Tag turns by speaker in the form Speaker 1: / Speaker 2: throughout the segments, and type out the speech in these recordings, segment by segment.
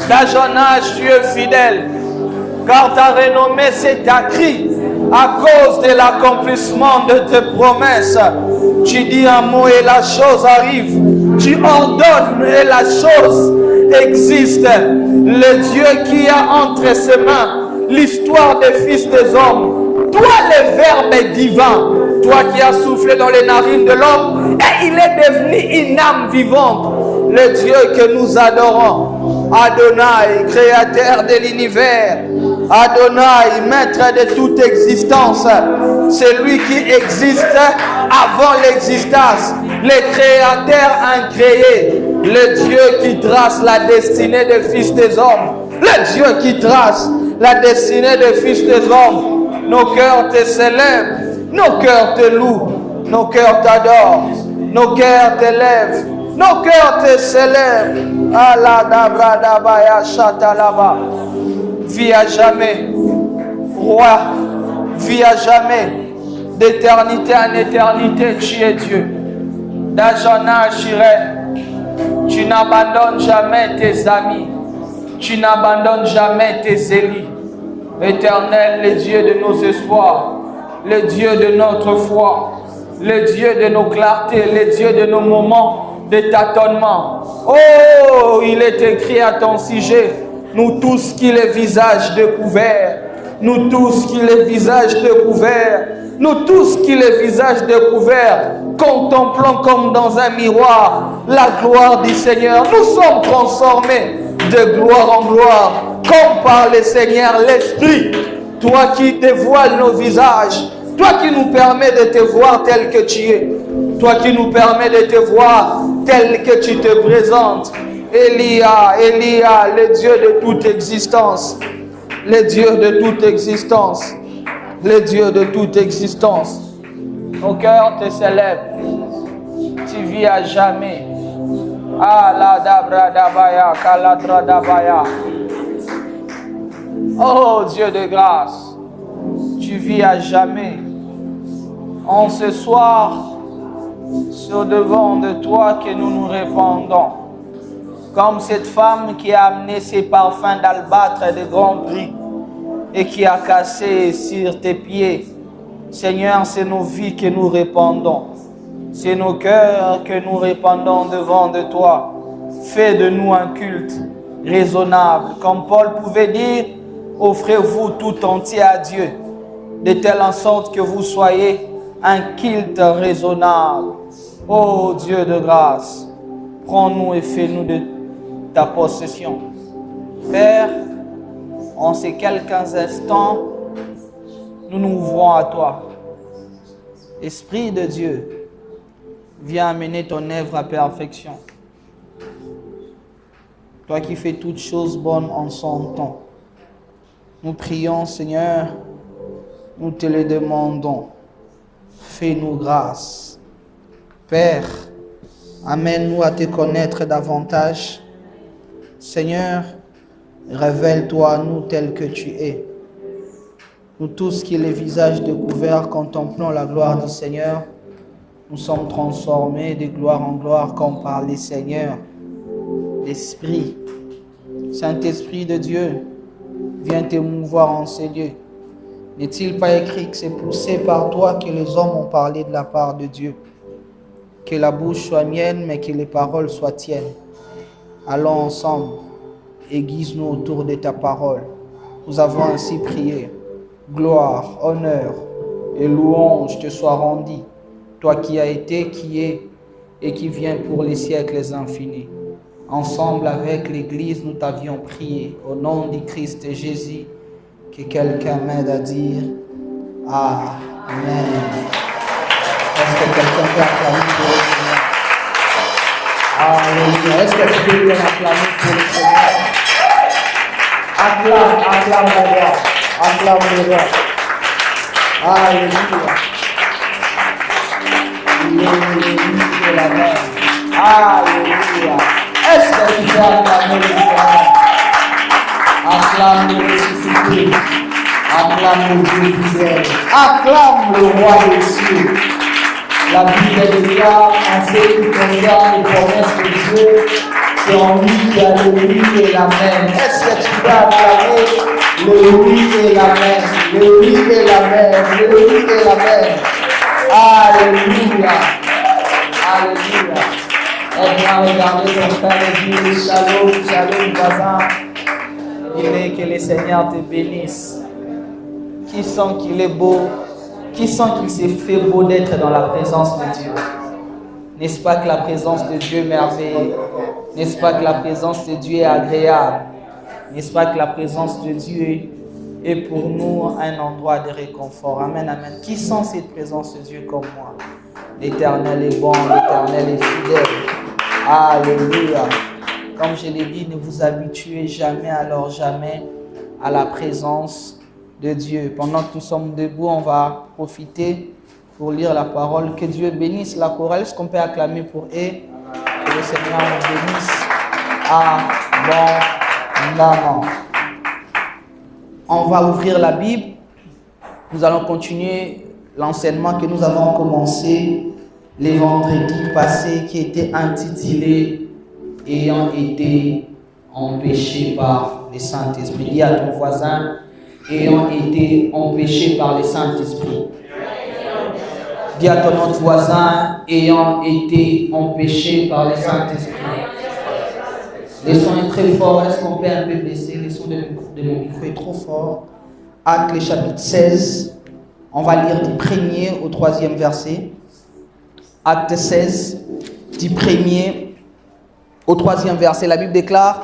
Speaker 1: Dans ton âge, tu es fidèle. Car ta renommée s'est accrue à cause de l'accomplissement de tes promesses. Tu dis un mot et la chose arrive. Tu ordonnes et la chose existe. Le Dieu qui a entre ses mains l'histoire des fils des hommes. Toi, le Verbe divin, toi qui as soufflé dans les narines de l'homme, et il est devenu une âme vivante. Le Dieu que nous adorons. Adonai, créateur de l'univers. Adonai, maître de toute existence. C'est lui qui existe avant l'existence. Le créateur incréé. Le Dieu qui trace la destinée des fils des hommes. Le Dieu qui trace la destinée des fils des hommes. Nos cœurs te célèbrent. Nos cœurs te louent. Nos cœurs t'adorent. Nos cœurs t'élèvent. Nos cœurs te célèbrent. Allah dabra dabaya shatalaba. Vie à jamais. Roi. Vie à jamais. D'éternité en éternité, tu es Dieu. D'Ajana Shireh. Tu n'abandonnes jamais tes amis. Tu n'abandonnes jamais tes élus. Éternel, le Dieu de nos espoirs. Le Dieu de notre foi. Le Dieu de nos clartés. Le Dieu de nos moments de tâtonnement. Oh, il est écrit à ton sujet, nous tous qui les visages découverts, nous tous qui les visages découverts, nous tous qui les visages découverts, contemplons comme dans un miroir la gloire du Seigneur. Nous sommes transformés de gloire en gloire, comme par le Seigneur l'Esprit, toi qui dévoiles nos visages, toi qui nous permets de te voir tel que tu es. Toi qui nous permets de te voir tel que tu te présentes. Elia, le Dieu de toute existence. Le Dieu de toute existence. Le Dieu de toute existence. Nos cœurs te célèbrent. Tu vis à jamais. Allah dabra dabaya, kaladra dabaya. Oh Dieu de grâce, tu vis à jamais. En ce soir, c'est au devant de toi que nous nous répandons. Comme cette femme qui a amené ses parfums d'albâtre et de grand prix et qui a cassé sur tes pieds. Seigneur, c'est nos vies que nous répandons. C'est nos cœurs que nous répandons devant de toi. Fais de nous un culte raisonnable. Comme Paul pouvait dire, offrez-vous tout entier à Dieu, de telle en sorte que vous soyez un culte raisonnable. Ô Dieu de grâce, prends-nous et fais-nous de ta possession. Père, en ces quelques instants, nous nous ouvrons à toi. Esprit de Dieu, viens amener ton œuvre à perfection. Toi qui fais toutes choses bonnes en son temps. Nous prions, Seigneur, nous te le demandons. Fais-nous grâce. Père, amène-nous à te connaître davantage. Seigneur, révèle-toi à nous tel que tu es. Nous tous qui les visages découverts contemplons la gloire du Seigneur, nous sommes transformés de gloire en gloire comme par les Seigneurs. L'Esprit, Saint-Esprit de Dieu, viens t'émouvoir en ces lieux. N'est-il pas écrit que c'est poussé par toi que les hommes ont parlé de la part de Dieu? Que la bouche soit mienne, mais que les paroles soient tiennes. Allons ensemble, aiguise-nous autour de ta parole. Nous avons ainsi prié. Gloire, honneur et louange te soient rendus, toi qui as été, qui es et qui viens pour les siècles infinis. Ensemble avec l'Église, nous t'avions prié au nom du Christ Jésus. Que quelqu'un m'aide à dire Amen. Est-ce que quelqu'un peut acclamer pour le Seigneur? Alléluia. Est-ce que tu peux bien acclamer pour le Seigneur? Acclame le roi. Acclame le roi. Alléluia. Alléluia la mer. Alléluia. Est-ce que tu peux acclamer le Seigneur? Acclame le ressuscité. Acclame le Dieu fidèle. Acclame le roi des cieux. La Bible déclare en ce qui concerne les promesses de Dieu, C'est en lui qu'il y a le oui et l'amen. Est-ce que tu peux acclamer le oui et l'amen? Le oui et l'amen. Le oui et l'amen. Alléluia. Alléluia. Aide-moi, regardez ton frère et dis shalom, shalom, voisin. Dis-le que le Seigneur te bénisse. Qui sent qu'il est beau? Qui sent qu'il s'est fait beau d'être dans la présence de Dieu? N'est-ce pas que la présence de Dieu est merveilleuse? N'est-ce pas que la présence de Dieu est agréable? N'est-ce pas que la présence de Dieu est pour nous un endroit de réconfort? Amen, amen. Qui sent cette présence de Dieu comme moi? L'Éternel est bon, l'Éternel est fidèle. Alléluia. Comme je l'ai dit, ne vous habituez jamais, alors jamais, à la présence de Dieu. Pendant que nous sommes debout, on va profiter pour lire la parole. Que Dieu bénisse la chorale. Est-ce qu'on peut acclamer pour eux? Que le Seigneur nous bénisse abondamment. On va ouvrir la Bible. Nous allons continuer l'enseignement que nous avons commencé les vendredis passés, qui était intitulé « Ayant été empêché par le Saint-Esprit ». Dis à ton voisin « Ayant été empêché par le Saint-Esprit ». Dis à ton autre voisin, ayant été empêché par le Saint-Esprit. Le son est très fort. Est-ce qu'on peut un peu baisser? Le son de mon micro est trop fort. Actes, le chapitre 16. On va lire du 1er au 3e verset. Acte 16, du 1er au 3e verset. La Bible déclare: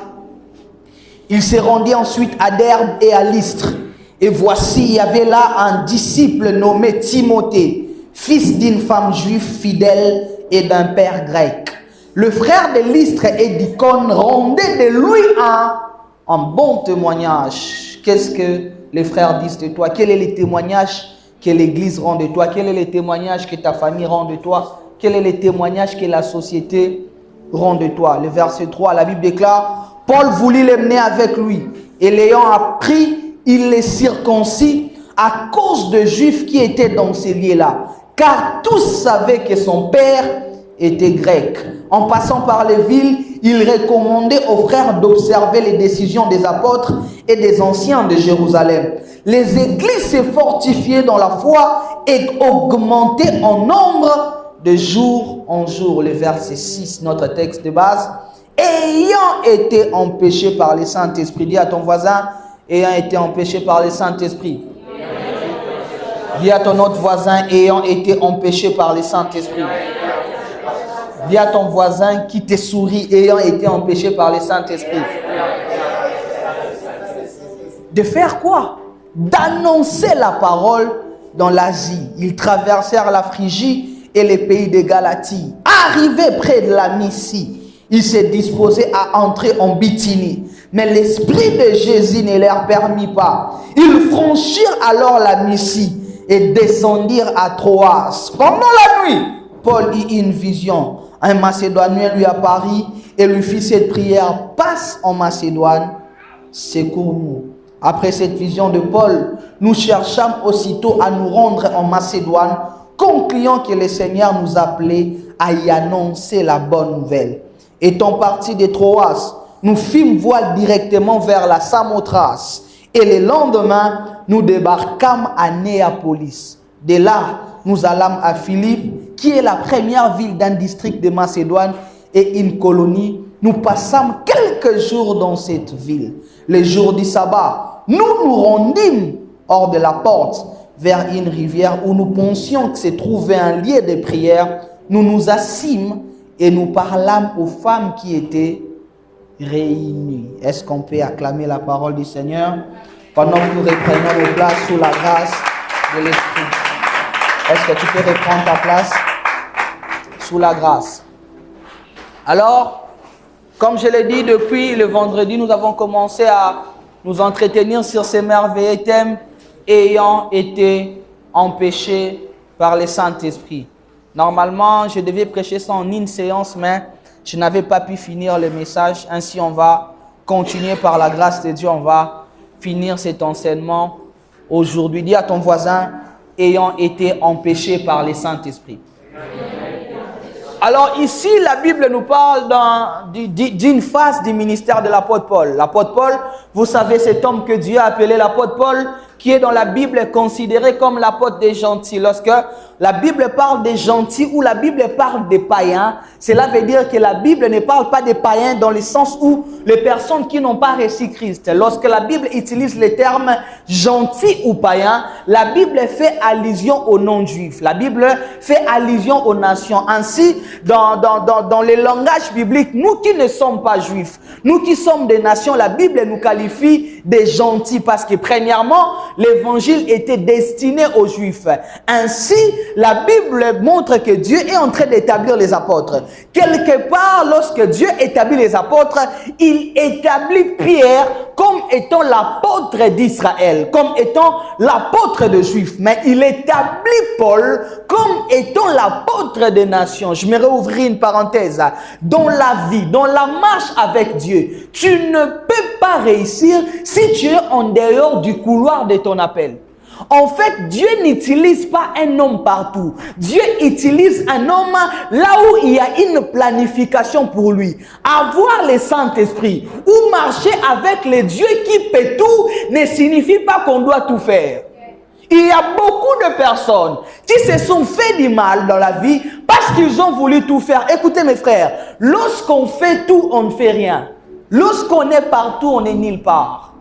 Speaker 1: il se rendit ensuite à Derbe et à Lystre. Et voici, il y avait là un disciple nommé Timothée, fils d'une femme juive fidèle et d'un père grec. Le frère de Lystre et d'Icône rendait de lui un bon témoignage. Qu'est-ce que les frères disent de toi? Quel est le témoignage que l'Église rend de toi? Quel est le témoignage que ta famille rend de toi? Quel est le témoignage que la société rend de toi? Le verset 3, la Bible déclare: Paul voulut l'emmener avec lui, et l'ayant appris, il les circoncit à cause de Juifs qui étaient dans ces lieux-là, car tous savaient que son père était grec. En passant par les villes, il recommandait aux frères d'observer les décisions des apôtres et des anciens de Jérusalem. Les églises se fortifiaient dans la foi et augmentaient en nombre de jour en jour. Le verset 6, notre texte de base. Ayant été empêché par le Saint-Esprit. Dis à ton voisin, ayant été empêché par le Saint-Esprit. Dis à ton autre voisin, ayant été empêché par le Saint-Esprit. Dis à ton voisin qui te sourit, ayant été empêché par le Saint-Esprit. De faire quoi? D'annoncer la parole dans l'Asie. Ils traversèrent la Phrygie et les pays de Galatie. Arrivés près de la Mysie, ils se disposaient à entrer en Bithynie. Mais l'Esprit de Jésus ne leur permit pas. Ils franchirent alors la Mysie et descendirent à Troas. Pendant la nuit, Paul eut une vision. Un Macédonien lui apparut et lui fit cette prière: passe en Macédoine, secours-nous. Après cette vision de Paul, nous cherchâmes aussitôt à nous rendre en Macédoine, concluant que le Seigneur nous appelait à y annoncer la bonne nouvelle. Étant partis de Troas, nous fîmes voile directement vers la Samothrace, et le lendemain, nous débarquâmes à Néapolis. De là, nous allâmes à Philippe, qui est la première ville d'un district de Macédoine et une colonie. Nous passâmes quelques jours dans cette ville. Le jour du sabbat, nous nous rendîmes hors de la porte, vers une rivière où nous pensions que se trouvait un lieu de prière. Nous nous assîmes et nous parlâmes aux femmes qui étaient réunies. Est-ce qu'on peut acclamer la parole du Seigneur pendant que nous reprenons nos places sous la grâce de l'Esprit? Est-ce que tu peux reprendre ta place sous la grâce? Alors, comme je l'ai dit, depuis le vendredi, nous avons commencé à nous entretenir sur ces merveilleux thèmes ayant été empêchés par le Saint-Esprit. Normalement, je devais prêcher ça en une séance, mais je n'avais pas pu finir le message. Ainsi, on va continuer par la grâce de Dieu. On va finir cet enseignement aujourd'hui. Dis à ton voisin, ayant été empêché par le Saint-Esprit. Alors ici, la Bible nous parle d'une phase du ministère de l'apôtre Paul. L'apôtre Paul, vous savez, cet homme que Dieu a appelé l'apôtre Paul, qui est dans la Bible est considéré comme l'apôtre des gentils. Lorsque la Bible parle des gentils ou la Bible parle des païens, cela veut dire que la Bible ne parle pas des païens dans le sens où les personnes qui n'ont pas reçu Christ. Lorsque la Bible utilise les termes gentils ou païens, la Bible fait allusion aux non-juifs. La Bible fait allusion aux nations. Ainsi, dans les langages bibliques, nous qui ne sommes pas juifs, nous qui sommes des nations, la Bible nous qualifie des gentils parce que premièrement, l'évangile était destiné aux juifs. Ainsi, la Bible montre que Dieu est en train d'établir les apôtres. Quelque part, lorsque Dieu établit les apôtres, il établit Pierre comme étant l'apôtre d'Israël, comme étant l'apôtre des Juifs. Mais il établit Paul comme étant l'apôtre des nations. Je me réouvrir une parenthèse. Dans la vie, dans la marche avec Dieu, tu ne peux pas réussir si tu es en dehors du couloir de ton appel. En fait, Dieu n'utilise pas un homme partout. Dieu utilise un homme là où il y a une planification pour lui. Avoir le Saint-Esprit ou marcher avec le Dieu qui peut tout ne signifie pas qu'on doit tout faire. Il y a beaucoup de personnes qui se sont fait du mal dans la vie parce qu'ils ont voulu tout faire. Écoutez mes frères, lorsqu'on fait tout, on ne fait rien. Lorsqu'on est partout, on n'est nulle part.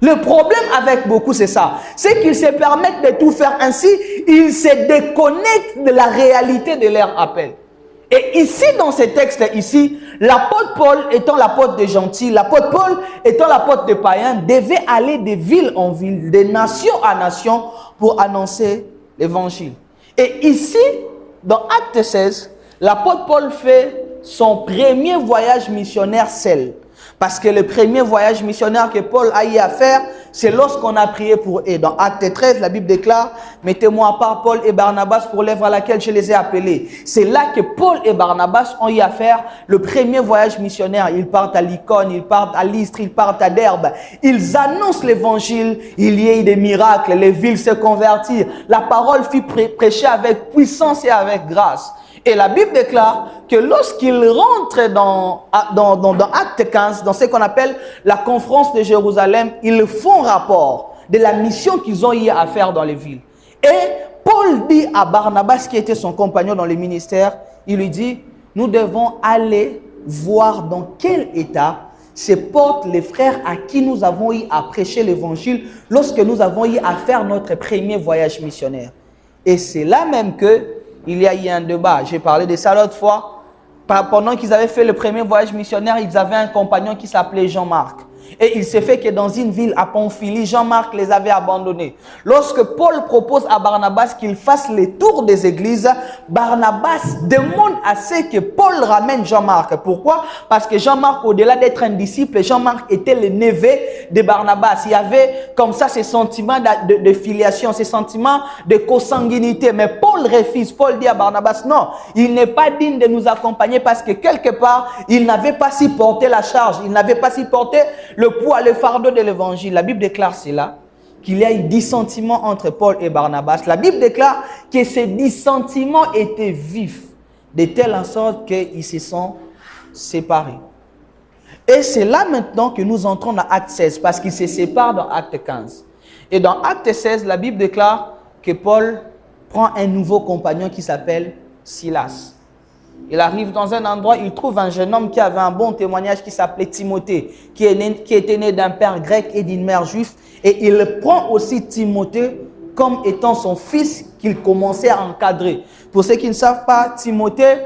Speaker 1: Le problème avec beaucoup, c'est ça. C'est qu'ils se permettent de tout faire ainsi, ils se déconnectent de la réalité de leur appel. Et ici, dans ce texte ici, l'apôtre Paul étant l'apôtre des gentils, l'apôtre Paul étant l'apôtre des païens, devait aller de ville en ville, de nation à nation pour annoncer l'évangile. Et ici, dans Acte 16, l'apôtre Paul fait son premier voyage missionnaire seul. Parce que le premier voyage missionnaire que Paul a eu à faire, c'est lorsqu'on a prié pour eux. Dans Acte 13, la Bible déclare, « Mettez-moi à part Paul et Barnabas pour l'œuvre à laquelle je les ai appelés. » C'est là que Paul et Barnabas ont eu à faire le premier voyage missionnaire. Ils partent à l'Icône, ils partent à Lystre, ils partent à Derbe. Ils annoncent l'évangile, il y a eu des miracles, les villes se convertirent. La parole fut prêchée avec puissance et avec grâce. Et la Bible déclare que lorsqu'ils rentrent dans Acte 15, dans ce qu'on appelle la conférence de Jérusalem, ils font rapport de la mission qu'ils ont eu à faire dans les villes. Et Paul dit à Barnabas, qui était son compagnon dans le ministère, il lui dit, nous devons aller voir dans quel état se portent les frères à qui nous avons eu à prêcher l'évangile lorsque nous avons eu à faire notre premier voyage missionnaire. Et c'est là même que il y a eu un débat. J'ai parlé de ça l'autre fois. Pendant qu'ils avaient fait le premier voyage missionnaire, ils avaient un compagnon qui s'appelait Jean-Marc. Et il s'est fait que dans une ville à Pamphylie, Jean-Marc les avait abandonnés. Lorsque Paul propose à Barnabas qu'il fasse les tours des églises, Barnabas demande à ce que Paul ramène Jean-Marc. Pourquoi? Parce que Jean-Marc, au-delà d'être un disciple, Jean-Marc était le neveu de Barnabas. Il y avait comme ça ces sentiments de filiation, ces sentiments de consanguinité. Mais Paul refuse. Paul dit à Barnabas, non, il n'est pas digne de nous accompagner parce que quelque part, il n'avait pas supporté la charge, il n'avait pas supporté le poids, le fardeau de l'évangile. La Bible déclare cela, qu'il y a eu dissentiments entre Paul et Barnabas. La Bible déclare que ces dissentiments étaient vifs, de telle sorte qu'ils se sont séparés. Et c'est là maintenant que nous entrons dans Acte 16, parce qu'ils se séparent dans Acte 15. Et dans Acte 16, la Bible déclare que Paul prend un nouveau compagnon qui s'appelle Silas. Il arrive dans un endroit, il trouve un jeune homme qui avait un bon témoignage qui s'appelait Timothée, qui était né d'un père grec et d'une mère juive. Et il prend aussi Timothée comme étant son fils qu'il commençait à encadrer. Pour ceux qui ne savent pas, Timothée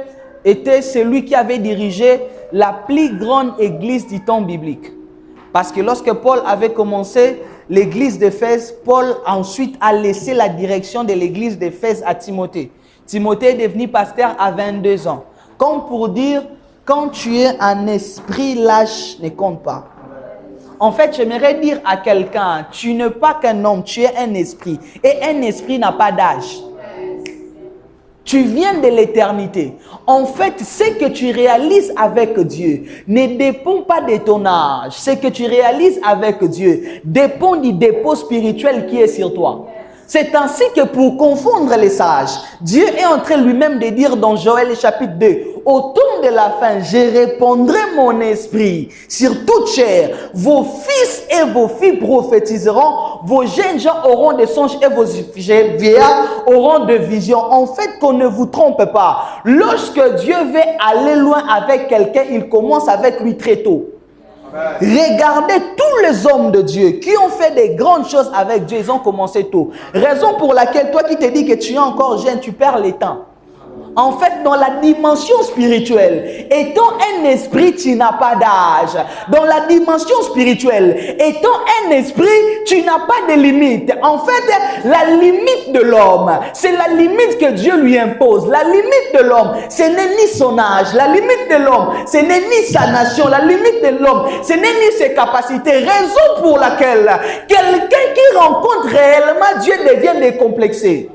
Speaker 1: était celui qui avait dirigé la plus grande église du temps biblique. Parce que lorsque Paul avait commencé l'église d'Éphèse, Paul ensuite a laissé la direction de l'église d'Éphèse à Timothée. Timothée est devenu pasteur à 22 ans. Comme pour dire, quand tu es un esprit, l'âge ne compte pas. En fait, j'aimerais dire à quelqu'un, tu n'es pas qu'un homme, tu es un esprit. Et un esprit n'a pas d'âge. Tu viens de l'éternité. En fait, ce que tu réalises avec Dieu ne dépend pas de ton âge. Ce que tu réalises avec Dieu dépend du dépôt spirituel qui est sur toi.
Speaker 2: C'est ainsi que pour confondre les sages, Dieu est en train lui-même de dire dans Joël chapitre 2, au temps de la fin, je répandrai mon esprit sur toute chair. Vos fils et vos filles prophétiseront, vos jeunes gens auront des songes et vos vieillards auront des visions. En fait, qu'on ne vous trompe pas. Lorsque Dieu veut aller loin avec quelqu'un, il commence avec lui très tôt. Regardez tous les hommes de Dieu qui ont fait des grandes choses avec Dieu, ils ont commencé tôt. Raison pour laquelle toi qui te dis que tu es encore jeune, tu perds le temps. En fait, dans la dimension spirituelle, étant un esprit, tu n'as pas d'âge. Dans la dimension spirituelle, étant un esprit, tu n'as pas de limite. En fait, la limite de l'homme, c'est la limite que Dieu lui impose. La limite de l'homme, ce n'est ni son âge. La limite de l'homme, ce n'est ni sa nation. La limite de l'homme, ce n'est ni ses capacités. Raison pour laquelle quelqu'un qui rencontre réellement Dieu devient décomplexé.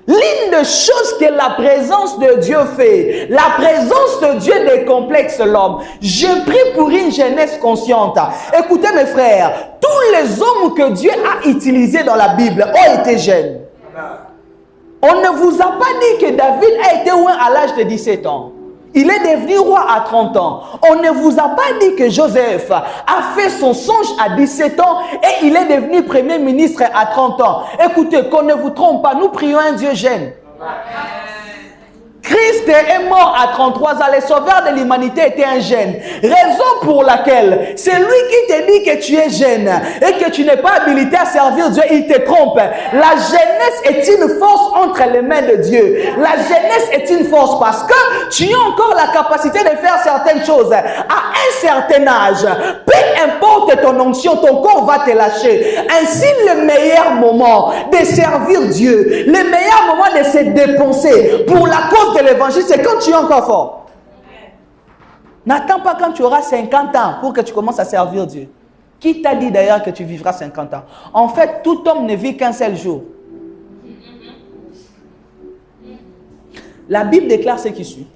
Speaker 2: L'une des choses que la présence de Dieu fait, la présence de Dieu décomplexe l'homme. Je prie pour une jeunesse consciente. Écoutez mes frères, tous les hommes que Dieu a utilisés dans la Bible ont été jeunes. On ne vous a pas dit que David a été roi à l'âge de 17 ans. Il est devenu roi à 30 ans. On ne vous a pas dit que Joseph a fait son songe à 17 ans et il est devenu premier ministre à 30 ans. Écoutez, qu'on ne vous trompe pas, nous prions un Dieu jeune. Christ est mort à 33 ans, le sauveur de l'humanité était un jeune. Raison pour laquelle c'est lui qui te dit que tu es jeune et que tu n'es pas habilité à servir Dieu, il te trompe. La jeunesse est une force entre les mains de Dieu. La jeunesse est une force parce que tu as encore la capacité de faire certaines choses. À un certain âge, peu importe ton onction, ton corps va te lâcher. Ainsi, le meilleur moment de servir Dieu, le meilleur moment de se dépenser pour la cause de l'évangile, c'est quand tu es encore fort. N'attends pas quand tu auras 50 ans pour que tu commences à servir Dieu. Qui t'a dit d'ailleurs que tu vivras 50 ans? En fait, tout homme ne vit qu'un seul jour. La Bible déclare ce qui suit.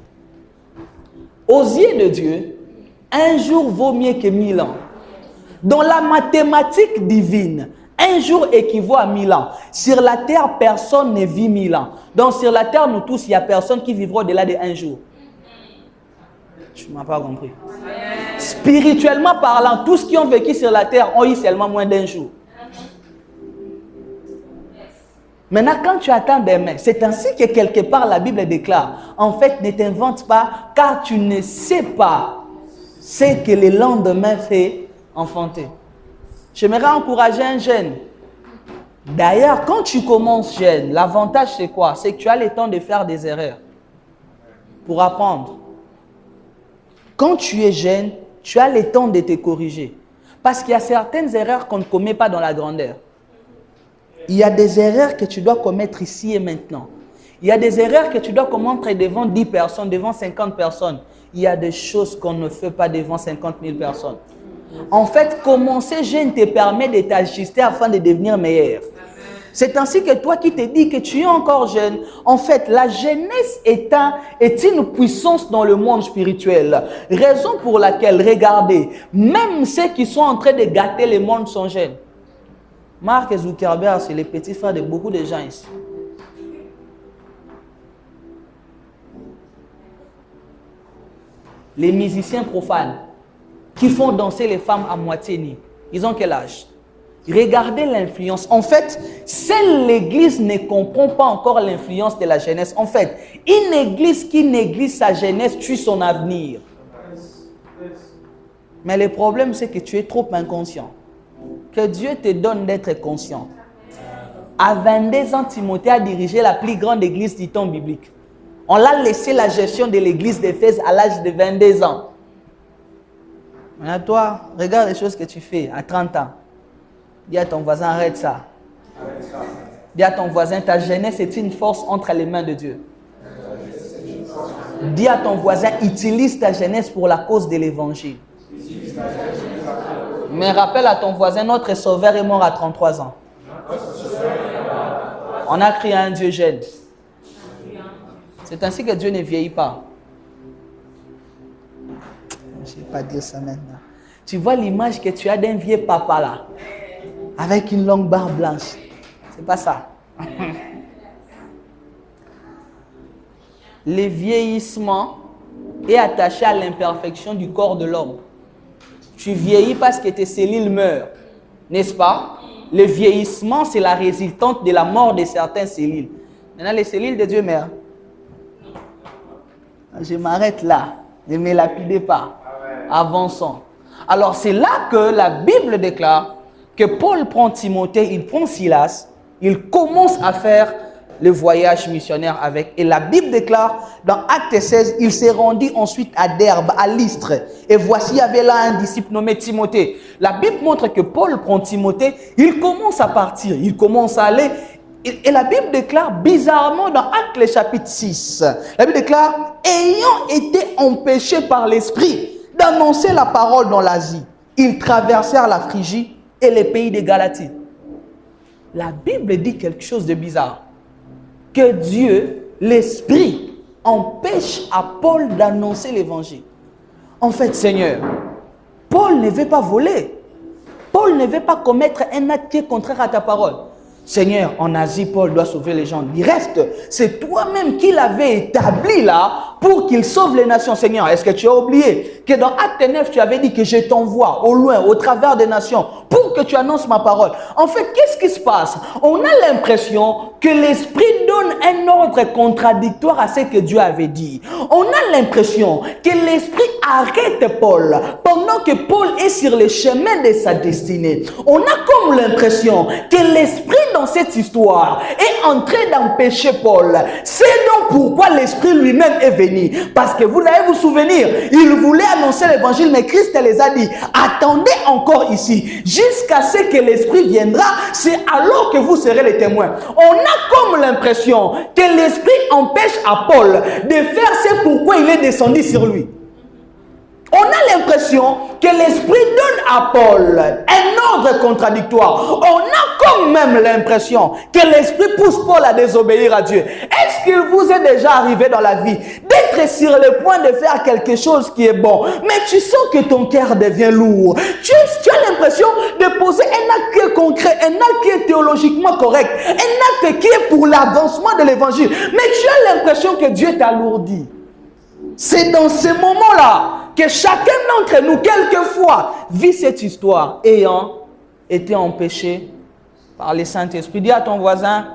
Speaker 2: Aux yeux de Dieu, un jour vaut mieux que 1000 ans. Dans la mathématique divine, un jour équivaut à 1000 ans. Sur la terre, personne ne vit 1000 ans. Donc sur la terre, nous tous, il n'y a personne qui vivra au-delà de un jour. Je ne m'as pas compris. Spirituellement parlant, tous qui ont vécu sur la terre ont eu seulement moins d'un jour. Maintenant, quand tu attends demain, c'est ainsi que quelque part la Bible déclare. En fait, ne t'invente pas, car tu ne sais pas ce que le lendemain fait enfanter. J'aimerais encourager un jeune. D'ailleurs, quand tu commences jeune, l'avantage c'est quoi? C'est que tu as le temps de faire des erreurs pour apprendre. Quand tu es jeune, tu as le temps de te corriger. Parce qu'il y a certaines erreurs qu'on ne commet pas dans la grandeur. Il y a des erreurs que tu dois commettre ici et maintenant. Il y a des erreurs que tu dois commettre devant 10 personnes, devant 50 personnes. Il y a des choses qu'on ne fait pas devant 50 000 personnes. En fait, commencer jeune te permet de t'ajuster afin de devenir meilleur. C'est ainsi que toi qui te dis que tu es encore jeune, en fait, la jeunesse est une puissance dans le monde spirituel. Raison pour laquelle, regardez, même ceux qui sont en train de gâter le monde sont jeunes. Mark Zuckerberg, c'est le petit frère de beaucoup de gens ici. Les musiciens profanes qui font danser les femmes à moitié nues, ils ont quel âge? Regardez l'influence. En fait, seule l'Église ne comprend pas encore l'influence de la jeunesse. En fait, une Église qui néglige sa jeunesse tue son avenir. Mais le problème, c'est que tu es trop inconscient. Que Dieu te donne d'être conscient. À 22 ans, Timothée a dirigé la plus grande église du temps biblique. On l'a laissé la gestion de l'église d'Éphèse à l'âge de 22 ans. Maintenant, toi, regarde les choses que tu fais à 30 ans. Dis à ton voisin, arrête ça. Dis à ton voisin, ta jeunesse est une force entre les mains de Dieu. Dis à ton voisin, utilise ta jeunesse pour la cause de l'évangile. Mais rappelle à ton voisin, notre sauveur est mort à 33 ans. On a crié à un Dieu jeune. C'est ainsi que Dieu ne vieillit pas. Je ne vais pas dire ça maintenant. Tu vois l'image que tu as d'un vieux papa là, avec une longue barbe blanche. C'est pas ça. Le vieillissement est attaché à l'imperfection du corps de l'homme. Tu vieillis parce que tes cellules meurent, n'est-ce pas? Le vieillissement, c'est la résultante de la mort de certaines cellules. Maintenant, les cellules de Dieu meurent. Je m'arrête là. Ne me lapidez pas. Avançons. Alors, c'est là que la Bible déclare que Paul prend Timothée, il prend Silas, il commence à faire le voyage missionnaire avec. Et la Bible déclare, dans Acte 16, il s'est rendu ensuite à Derbe, à Lystre. Et voici, il y avait là un disciple nommé Timothée. La Bible montre que Paul prend Timothée, il commence à partir, il commence à aller. Et la Bible déclare bizarrement dans Acte le chapitre 6, la Bible déclare, ayant été empêchés par l'Esprit d'annoncer la parole dans l'Asie, ils traversèrent la Phrygie et les pays de Galatie. La Bible dit quelque chose de bizarre. Que Dieu, l'Esprit, empêche à Paul d'annoncer l'évangile. En fait, Seigneur, Paul ne veut pas voler. Paul ne veut pas commettre un acte qui est contraire à ta parole. Seigneur, en Asie, Paul doit sauver les gens. Du reste, c'est toi-même qui l'avais établi là pour qu'il sauve les nations. Seigneur, est-ce que tu as oublié que dans Acte 9, tu avais dit que je t'envoie au loin, au travers des nations, pour que tu annonces ma parole. En fait, qu'est-ce qui se passe? On a l'impression que l'Esprit donne un ordre contradictoire à ce que Dieu avait dit. On a l'impression que l'Esprit arrête Paul pendant que Paul est sur le chemin de sa destinée. On a comme l'impression que l'Esprit dans cette histoire est en train d'empêcher Paul. C'est donc pourquoi l'Esprit lui-même est venu. Parce que vous allez vous souvenir, il voulait annoncer l'évangile, mais Christ les a dit, attendez encore ici, jusqu'à ce que l'Esprit viendra, c'est alors que vous serez les témoins. On a comme l'impression que l'Esprit empêche à Paul de faire ce pourquoi il est descendu sur lui. On a l'impression que l'Esprit donne à Paul un ordre contradictoire. On a comme même l'impression que l'Esprit pousse Paul à désobéir à Dieu. Est-ce qu'il vous est déjà arrivé dans la vie d'être sur le point de faire quelque chose qui est bon, mais tu sens que ton cœur devient lourd? Tu as l'impression de poser un acte qui est concret, un acte qui est théologiquement correct, un acte qui est pour l'avancement de l'évangile, mais tu as l'impression que Dieu t'alourdit. C'est dans ce moment-là que chacun d'entre nous, quelquefois, vit cette histoire ayant été empêché par le Saint-Esprit. Dis à ton voisin,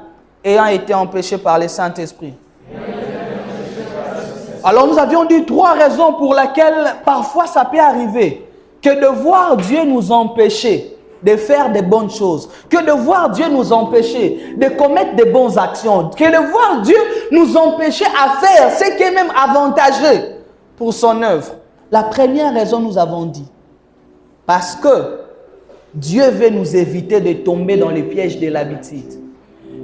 Speaker 2: ayant été empêché par le Saint-Esprit. Alors nous avions dit 3 raisons pour lesquelles parfois ça peut arriver que de voir Dieu nous empêcher de faire de bonnes choses, que de voir Dieu nous empêcher de commettre de bonnes actions, que de voir Dieu nous empêcher à faire ce qui est même avantageux pour son œuvre. La première raison, nous avons dit, parce que Dieu veut nous éviter de tomber dans les pièges de l'habitude.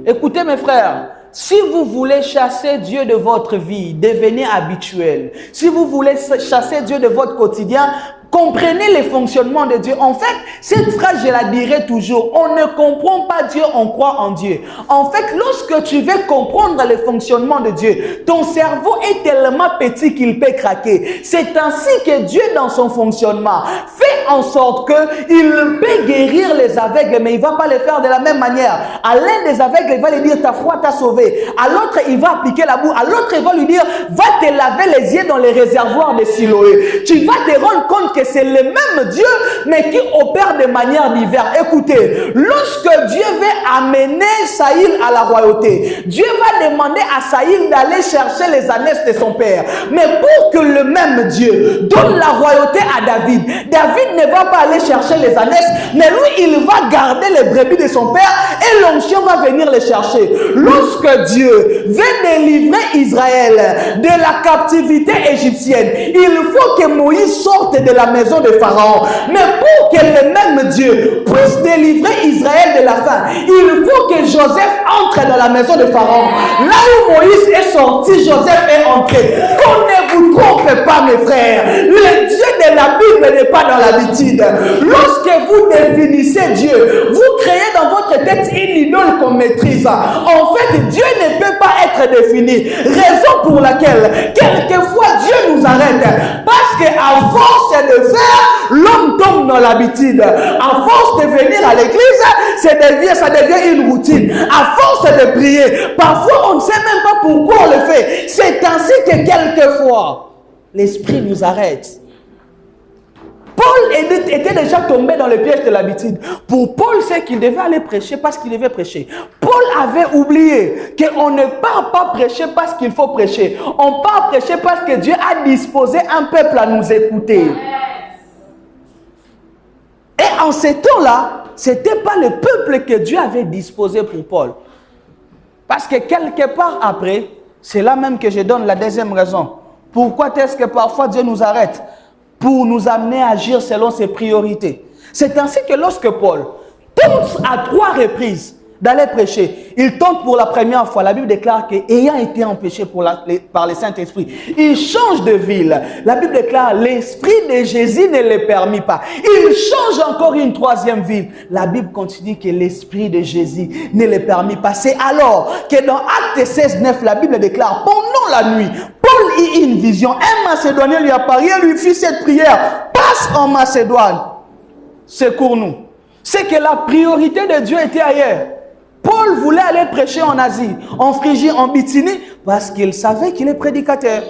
Speaker 2: Écoutez mes frères, si vous voulez chasser Dieu de votre vie, devenez habituel. Si vous voulez chasser Dieu de votre quotidien, comprenez les fonctionnements de Dieu. En fait, cette phrase, je la dirai toujours. On ne comprend pas Dieu, on croit en Dieu. En fait, lorsque tu veux comprendre les fonctionnements de Dieu, ton cerveau est tellement petit qu'il peut craquer. C'est ainsi que Dieu, dans son fonctionnement, fait en sorte qu'il peut guérir les aveugles, mais il ne va pas le faire de la même manière. À l'un des aveugles, il va lui dire, ta foi t'a sauvé. À l'autre, il va appliquer la boue. À l'autre, il va lui dire, va te laver les yeux dans les réservoirs de Siloé. Tu vas te rendre compte que c'est le même Dieu, mais qui opère de manière diverse. Écoutez, lorsque Dieu veut amener Saïl à la royauté, Dieu va demander à Saïl d'aller chercher les ânesses de son père. Mais pour que le même Dieu donne la royauté à David, David ne va pas aller chercher les ânesses, mais lui, il va garder les brebis de son père et l'onction va venir les chercher. Lorsque Dieu veut délivrer Israël de la captivité égyptienne, il faut que Moïse sorte de la maison de Pharaon. Mais pour que le même Dieu puisse délivrer Israël de la faim, il faut que Joseph entre dans la maison de Pharaon. Là où Moïse est sorti, Joseph est entré. Qu'on ne vous trompe pas, mes frères. Le Dieu de la Bible n'est pas dans l'habitude. Lorsque vous définissez Dieu, vous créez dans votre tête une idole qu'on maîtrise. En fait, Dieu ne peut pas être être définie. Raison pour laquelle, quelquefois, Dieu nous arrête. Parce qu'à force de faire, l'homme tombe dans l'habitude. À force de venir à l'église, ça devient une routine. À force de prier, parfois on ne sait même pas pourquoi on le fait. C'est ainsi que quelquefois, l'esprit nous arrête. Paul était déjà tombé dans le piège de l'habitude. Pour Paul, c'est qu'il devait aller prêcher parce qu'il devait prêcher. Paul avait oublié qu'on ne part pas prêcher parce qu'il faut prêcher. On part prêcher parce que Dieu a disposé un peuple à nous écouter. Et en ce temps-là, ce n'était pas le peuple que Dieu avait disposé pour Paul. Parce que quelque part après, c'est là même que je donne la deuxième raison. Pourquoi est-ce que parfois Dieu nous arrête? Pour nous amener à agir selon ses priorités. C'est ainsi que lorsque Paul tente à 3 reprises d'aller prêcher, il tente pour la première fois. La Bible déclare qu'ayant été empêché par le Saint-Esprit, il change de ville. La Bible déclare l'Esprit de Jésus ne le permit pas. Il change encore une 3e ville. La Bible continue que l'Esprit de Jésus ne le permit pas. C'est alors que dans Actes 16, 9, la Bible déclare, pendant la nuit, Paul eut une vision. Un Macédonien lui apparut et lui fit cette prière. Passe en Macédoine. Secours-nous. C'est que la priorité de Dieu était ailleurs. Paul voulait aller prêcher en Asie, en Phrygie, en Bithynie, parce qu'il savait qu'il est prédicateur.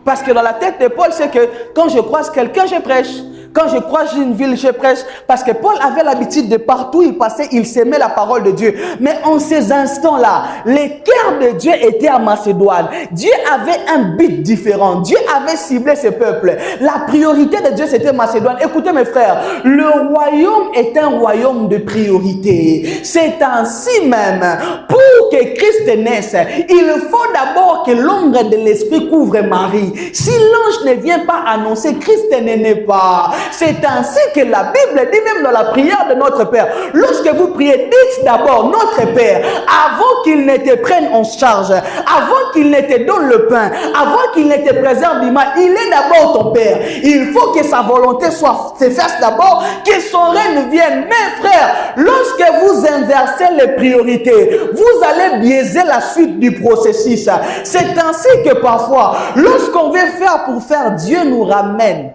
Speaker 2: Parce que dans la tête de Paul, c'est que quand je croise quelqu'un, je prêche. Quand je croise une ville, je prêche. Parce que Paul avait l'habitude de partout où il passait, il s'aimait la parole de Dieu. Mais en ces instants-là, le cœur de Dieu était à Macédoine. Dieu avait un but différent. Dieu avait ciblé ce peuple. La priorité de Dieu, c'était Macédoine. Écoutez mes frères, le royaume est un royaume de priorité. C'est ainsi même. Pour que Christ naisse, il faut d'abord que l'ombre de l'Esprit couvre Marie. Si l'ange ne vient pas annoncer, Christ ne naît pas. C'est ainsi que la Bible dit même dans la prière de notre Père. Lorsque vous priez, dites d'abord notre Père, avant qu'il ne te prenne en charge, avant qu'il ne te donne le pain, avant qu'il ne te préserve du mal, il est d'abord ton Père. Il faut que sa volonté se fasse d'abord, que son règne vienne. Mes frères, lorsque vous inversez les priorités, vous allez biaiser la suite du processus. C'est ainsi que parfois, lorsqu'on veut faire pour faire, Dieu nous ramène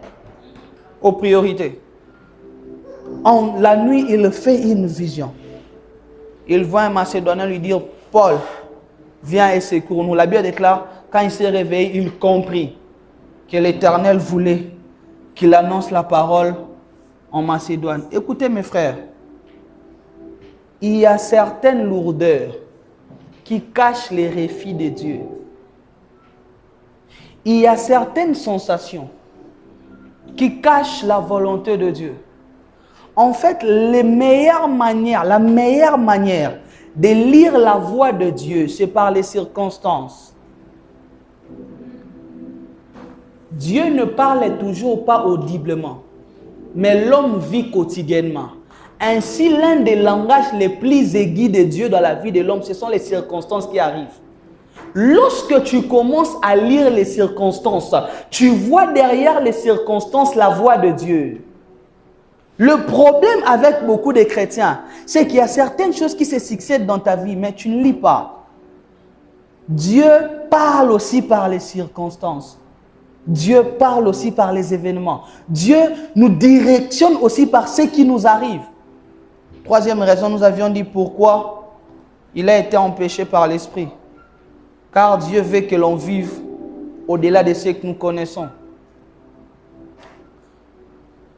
Speaker 2: aux priorités. La nuit, il fait une vision. Il voit un Macédonien lui dire, Paul, viens et secours-nous. La Bible déclare, quand il s'est réveillé, il comprit que l'Éternel voulait qu'il annonce la parole en Macédoine. Écoutez mes frères, il y a certaines lourdeurs qui cachent les réfis de Dieu. Il y a certaines sensations qui cachent la volonté de Dieu. En fait, la meilleure manière de lire la voix de Dieu, c'est par les circonstances. Dieu ne parle toujours pas audiblement, mais l'homme vit quotidiennement. Ainsi, l'un des langages les plus aigus de Dieu dans la vie de l'homme, ce sont les circonstances qui arrivent. Lorsque tu commences à lire les circonstances, tu vois derrière les circonstances la voix de Dieu. Le problème avec beaucoup de chrétiens, c'est qu'il y a certaines choses qui se succèdent dans ta vie, mais tu ne lis pas. Dieu parle aussi par les circonstances. Dieu parle aussi par les événements. Dieu nous directionne aussi par ce qui nous arrive. Troisième raison, nous avions dit pourquoi il a été empêché par l'Esprit. Car Dieu veut que l'on vive au-delà de ce que nous connaissons.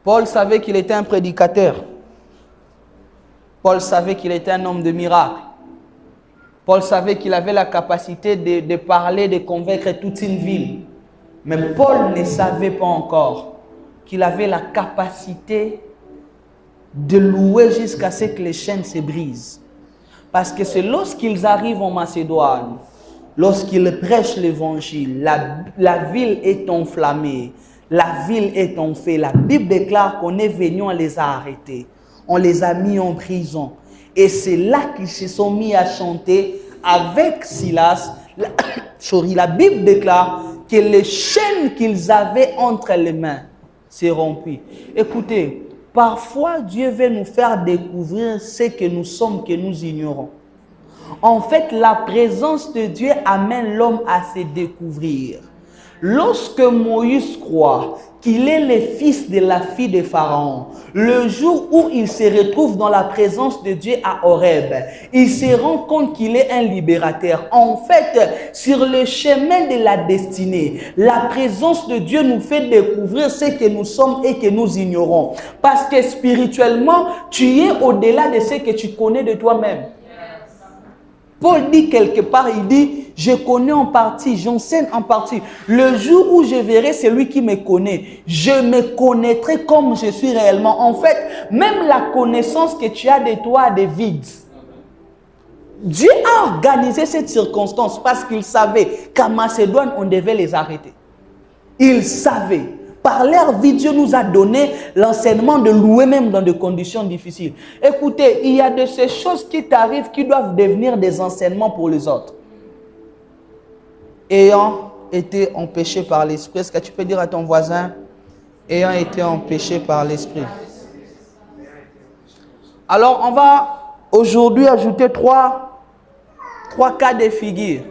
Speaker 2: Paul savait qu'il était un prédicateur. Paul savait qu'il était un homme de miracle. Paul savait qu'il avait la capacité de parler, de convaincre toute une ville. Mais Paul ne savait pas encore qu'il avait la capacité de louer jusqu'à ce que les chaînes se brisent. Parce que c'est lorsqu'ils arrivent en Macédoine, lorsqu'ils prêchent l'évangile, la ville est enflammée, la ville est en feu. La Bible déclare qu'on est venu, on les a arrêtés, on les a mis en prison. Et c'est là qu'ils se sont mis à chanter avec Silas. La Bible déclare que les chaînes qu'ils avaient entre les mains s'est rompues. Écoutez, parfois Dieu veut nous faire découvrir ce que nous sommes, que nous ignorons. En fait, la présence de Dieu amène l'homme à se découvrir. Lorsque Moïse croit qu'il est le fils de la fille de Pharaon, le jour où il se retrouve dans la présence de Dieu à Horeb, il se rend compte qu'il est un libérateur. En fait, sur le chemin de la destinée, la présence de Dieu nous fait découvrir ce que nous sommes et que nous ignorons. Parce que spirituellement, tu es au-delà de ce que tu connais de toi-même. Paul dit quelque part, il dit, je connais en partie, j'enseigne en partie. Le jour où je verrai celui qui me connaît, je me connaîtrai comme je suis réellement. En fait, même la connaissance que tu as de toi a des vides. Dieu a organisé cette circonstance parce qu'il savait qu'à Macédoine, on devait les arrêter. Il savait. Par leur vie, Dieu nous a donné l'enseignement de louer même dans des conditions difficiles. Écoutez, il y a de ces choses qui t'arrivent qui doivent devenir des enseignements pour les autres. Ayant été empêché par l'esprit, est-ce que tu peux dire à ton voisin, ayant été empêché par l'esprit? Alors, on va aujourd'hui ajouter trois cas de figure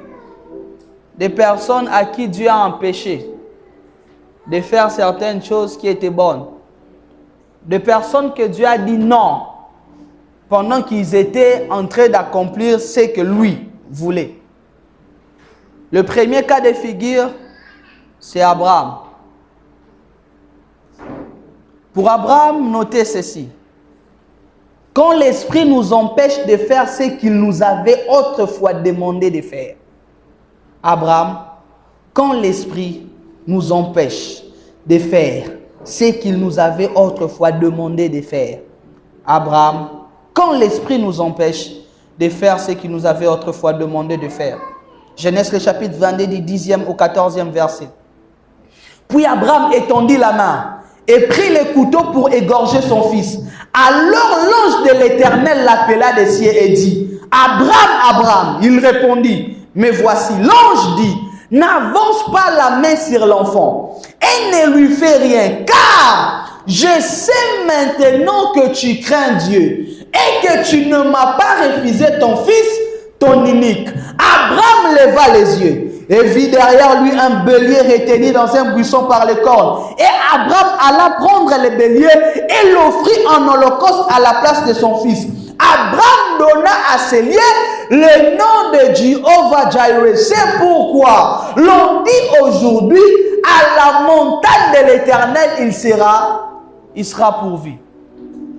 Speaker 2: des personnes à qui Dieu a empêché de faire certaines choses qui étaient bonnes. Des personnes que Dieu a dit non pendant qu'ils étaient en train d'accomplir ce que lui voulait. Le premier cas de figure, c'est Abraham. Pour Abraham, notez ceci. Quand l'Esprit nous empêche de faire ce qu'il nous avait autrefois demandé de faire. Abraham, quand l'Esprit nous empêche de faire ce qu'il nous avait autrefois demandé de faire. Abraham, quand l'Esprit nous empêche de faire ce qu'il nous avait autrefois demandé de faire. Genèse le chapitre 22 du 10e au 14e verset. Puis Abraham étendit la main et prit le couteau pour égorger son fils. Alors l'ange de l'Éternel l'appela des cieux et dit, Abraham, Abraham. Il répondit, mais voici. L'ange dit, n'avance pas la main sur l'enfant et ne lui fais rien, car je sais maintenant que tu crains Dieu et que tu ne m'as pas refusé ton fils, ton unique. Abraham leva les yeux et vit derrière lui un bélier retenu dans un buisson par les cornes. Et Abraham alla prendre le bélier et l'offrit en holocauste à la place de son fils. Abraham donna à ce lieu le nom de Jéhovah Jireh. C'est pourquoi l'on dit aujourd'hui, à la montagne de l'Éternel, il sera pourvu.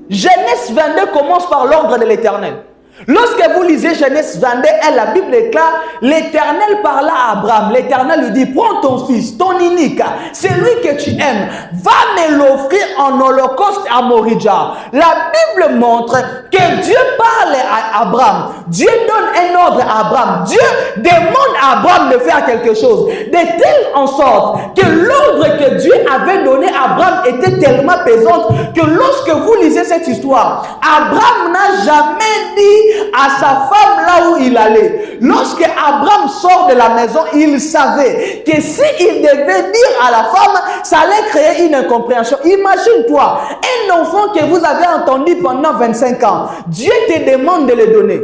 Speaker 2: Genèse 22 commence par l'ordre de l'Éternel. Lorsque vous lisez Genèse 22, la Bible déclare, l'Éternel parla à Abraham. L'Éternel lui dit, prends ton fils, ton unique, celui que tu aimes, va me l'offrir en holocauste à Moridja. La Bible montre que Dieu parle à Abraham. Dieu donne un ordre à Abraham. Dieu demande à Abraham de faire quelque chose. De telle en sorte que l'ordre que Dieu avait donné à Abraham était tellement pesante que lorsque vous lisez cette histoire, Abraham n'a jamais dit à sa femme là où il allait. Lorsque Abraham sort de la maison, il savait que s'il devait dire à la femme, ça allait créer une incompréhension. Imagine-toi, un enfant que vous avez entendu pendant 25 ans, Dieu te demande de le donner.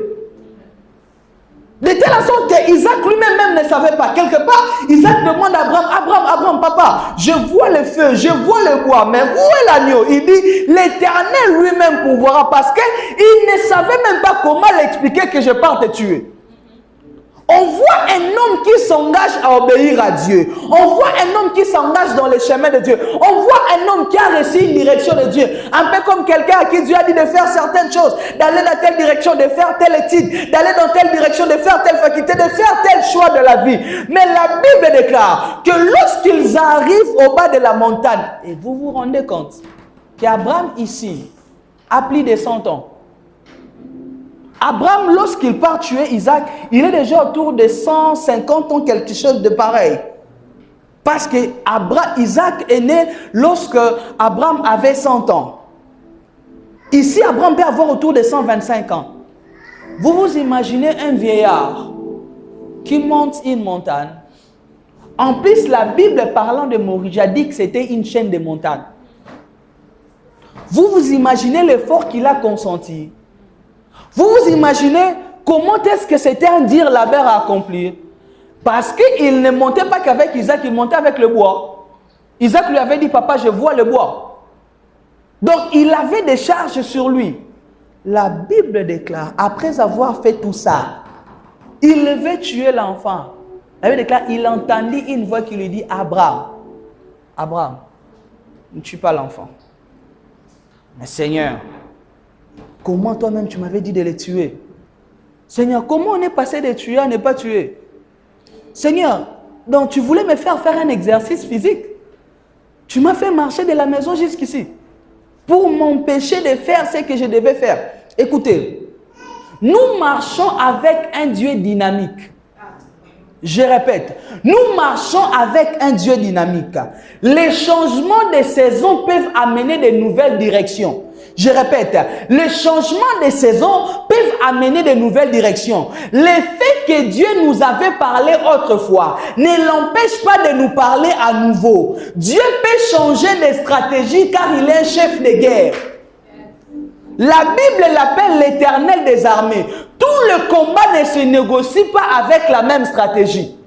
Speaker 2: De telle sorte qu'Isaac lui-même ne savait pas. Quelque part, Isaac demande à Abraham, Abraham, papa, je vois le feu, je vois le bois, mais où est l'agneau? Il dit, l'Éternel lui-même pourvoira, parce qu'il ne savait même pas comment l'expliquer que je pars te tuer. On voit un homme qui s'engage à obéir à Dieu. On voit un homme qui s'engage dans les chemins de Dieu. On voit un homme qui a reçu une direction de Dieu. Un peu comme quelqu'un à qui Dieu a dit de faire certaines choses, d'aller dans telle direction, de faire telle étude, d'aller dans telle direction, de faire telle faculté, de faire tel choix de la vie. Mais la Bible déclare que lorsqu'ils arrivent au bas de la montagne, et vous vous rendez compte qu'Abraham ici a plus de 100 ans. Abraham, lorsqu'il part tuer Isaac, il est déjà autour de 150 ans, quelque chose de pareil. Parce que Isaac est né lorsque Abraham avait 100 ans. Ici, Abraham peut avoir autour de 125 ans. Vous vous imaginez un vieillard qui monte une montagne. En plus, la Bible parlant de Moridja dit que c'était une chaîne de montagnes. Vous vous imaginez l'effort qu'il a consenti. Vous vous imaginez Comment est-ce que c'était un dire labeur à accomplir? Parce qu'il ne montait pas qu'avec Isaac, il montait avec le bois. Isaac lui avait dit, papa, je vois le bois. Donc, il avait des charges sur lui. La Bible déclare, après avoir fait tout ça, il veut tuer l'enfant. La Bible déclare, il entendit une voix qui lui dit, Abraham, Abraham, ne tue pas l'enfant. Mais Seigneur, comment toi-même tu m'avais dit de le tuer? Seigneur, comment on est passé de tuer à ne pas tuer? Seigneur, donc tu voulais me faire un exercice physique. Tu m'as fait marcher de la maison jusqu'ici pour m'empêcher de faire ce que je devais faire. Écoutez, nous marchons avec un Dieu dynamique. Je répète, nous marchons avec un Dieu dynamique. Les changements de saison peuvent amener de nouvelles directions. Je répète, les changements de saison peuvent amener de nouvelles directions. Le fait que Dieu nous avait parlé autrefois ne l'empêche pas de nous parler à nouveau. Dieu peut changer de stratégie car il est un chef de guerre. La Bible l'appelle l'Éternel des armées. Tout le combat ne se négocie pas avec la même stratégie.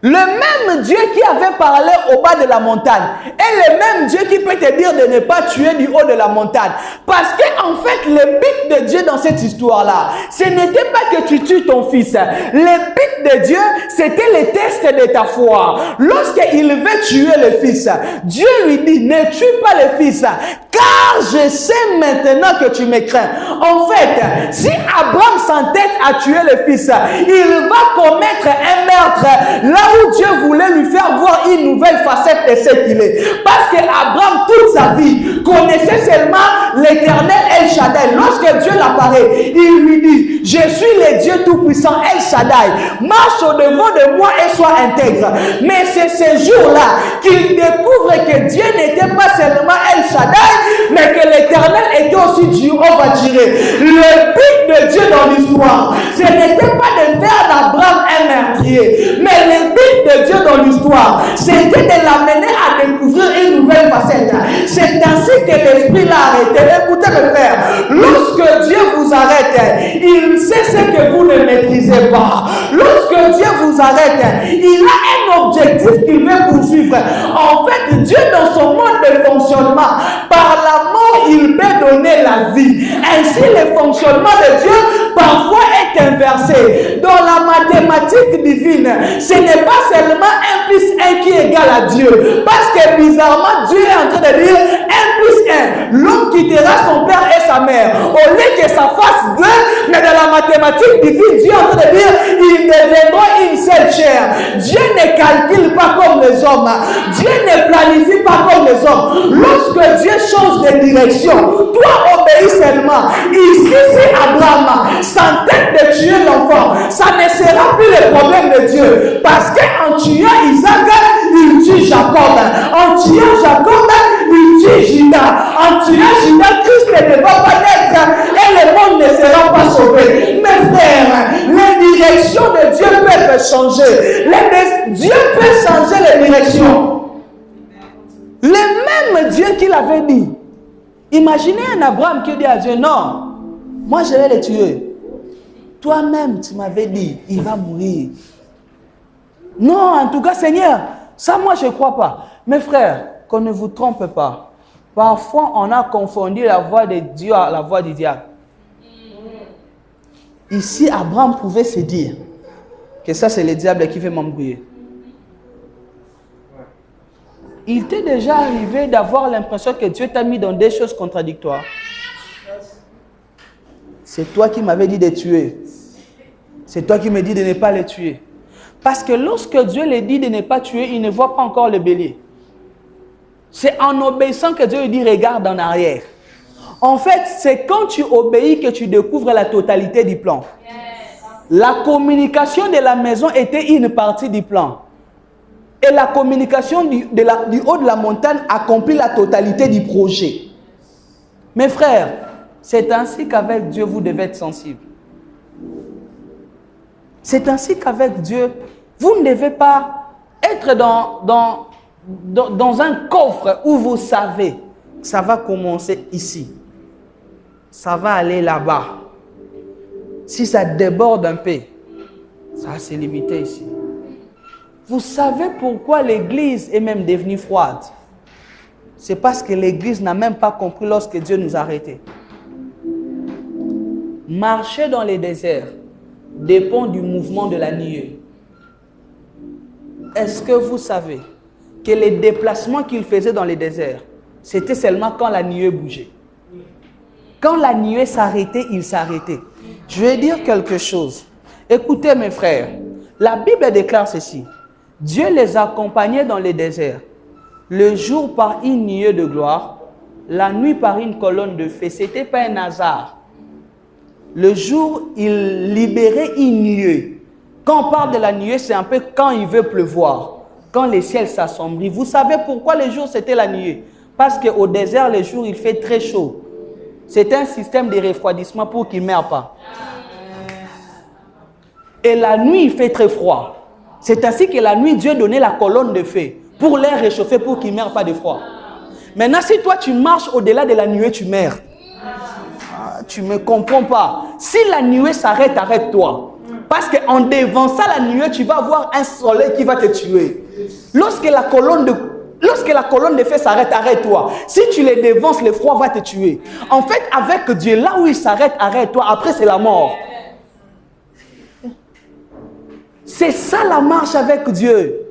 Speaker 2: Le même Dieu qui avait parlé au bas de la montagne est le même Dieu qui peut te dire de ne pas tuer du haut de la montagne. Parce qu'en fait, le but de Dieu dans cette histoire-là, ce n'était pas que tu tues ton fils. Le but de Dieu, c'était le test de ta foi. Lorsqu'il veut tuer le fils, Dieu lui dit, ne tue pas le fils, car je sais maintenant que tu me crains. En fait, si Abraham s'entête à tuer le fils, il va commettre un meurtre là où Dieu voulait lui faire voir une nouvelle facette de ce qu'il est. Parce que Abraham, toute sa vie, connaissait seulement l'Éternel El Shaddai. Lorsque Dieu l'apparaît, il lui dit, je suis le Dieu Tout-Puissant El Shaddai. Marche au-devant de moi et sois intègre. Mais c'est ce jour-là qu'il découvre que Dieu n'était pas seulement El Shaddai, mais que l'Éternel était aussi Jéhovah Jireh. Le but de Dieu dans l'histoire, ce n'était pas de faire d'Abraham un meurtrier, mais le but de Dieu dans l'histoire, c'était de l'amener à découvrir une nouvelle facette. C'est ainsi que l'Esprit l'a arrêté. Écoutez mes frères, lorsque Dieu vous arrête, il sait ce que vous ne maîtrisez pas. Lorsque Dieu vous arrête, il a un objectif qu'il veut poursuivre. En fait, Dieu dans son mode de fonctionnement, par la mort, il peut donner la vie. Ainsi, le fonctionnement de Dieu parfois est inversé. Dans la mathématique divine, ce n'est pas seulement 1 plus 1 qui est égal à Dieu. Parce que bizarrement, Dieu est en train de dire 1 plus 1. L'homme quittera son père et sa mère. Au lieu que ça fasse 2, mais dans la mathématique divine, Dieu est en train de dire ils deviendront une seule chair. Dieu ne calcule pas comme les hommes. Dieu ne planifie pas comme les hommes. Lorsque Dieu change de direction, toi obéis seulement. Ici, c'est Abraham s'entête de tuer l'enfant. Ça ne sera plus le problème de Dieu. Parce qu'en tuant Isaac, il tue Jacob. En tuant Jacob, il tue Judas. En tuant Judas, Christ ne va pas naître et le monde ne sera pas sauvé. Mes frères, les directions de Dieu peuvent changer. Dieu peut changer les directions. Le même Dieu qui l'avait dit. Imaginez un Abraham qui dit à Dieu, non, moi je vais le tuer. Toi-même, tu m'avais dit, il va mourir. Non, en tout cas, Seigneur, ça moi je ne crois pas. Mes frères, qu'on ne vous trompe pas. Parfois, on a confondu la voix de Dieu à la voix du diable. Ici, Abraham pouvait se dire que ça, c'est le diable qui veut m'embrouiller. Il t'est déjà arrivé d'avoir l'impression que Dieu t'a mis dans des choses contradictoires. C'est toi qui m'avais dit de tuer. C'est toi qui me dis de ne pas les tuer. Parce que lorsque Dieu lui dit de ne pas tuer, il ne voit pas encore le bélier. C'est en obéissant que Dieu lui dit regarde en arrière. En fait, c'est quand tu obéis que tu découvres la totalité du plan. La communication de la maison était une partie du plan. Et la communication du haut de la montagne accomplit la totalité du projet. Mes frères, c'est ainsi qu'avec Dieu, vous devez être sensibles. C'est ainsi qu'avec Dieu, vous ne devez pas être dans un coffre où vous savez, ça va commencer ici. Ça va aller là-bas. Si ça déborde un peu, ça c'est limité ici. Vous savez pourquoi l'église est même devenue froide? C'est parce que l'église n'a même pas compris lorsque Dieu nous a arrêtés. Marcher dans les déserts dépend du mouvement de la nuée. Est-ce que vous savez que les déplacements qu'il faisait dans les déserts, c'était seulement quand la nuée bougeait? Quand la nuée s'arrêtait, il s'arrêtait. Je vais dire quelque chose. Écoutez mes frères, la Bible déclare ceci. Dieu les accompagnait dans les déserts, le jour par une nuée de gloire, la nuit par une colonne de feu. Ce n'était pas un hasard. Le jour, il libérait une nuée. Quand on parle de la nuée, c'est un peu quand il veut pleuvoir, quand les ciels s'assombrissent. Vous savez pourquoi le jour c'était la nuée? Parce qu'au désert, le jour, il fait très chaud. C'est un système de refroidissement pour qu'ils ne meurent pas. Et la nuit, il fait très froid. C'est ainsi que la nuit, Dieu donnait la colonne de feu pour les réchauffer, pour qu'ils ne meurent pas de froid. Maintenant, si toi, tu marches au-delà de la nuée, tu meurs. Tu ne me comprends pas. Si la nuée s'arrête, arrête-toi. Parce qu'en dévançant la nuée, tu vas avoir un soleil qui va te tuer. Lorsque la colonne de feu s'arrête, arrête-toi. Si tu les dévances, le froid va te tuer. En fait, avec Dieu, là où il s'arrête, arrête-toi. Après, c'est la mort. C'est ça la marche avec Dieu.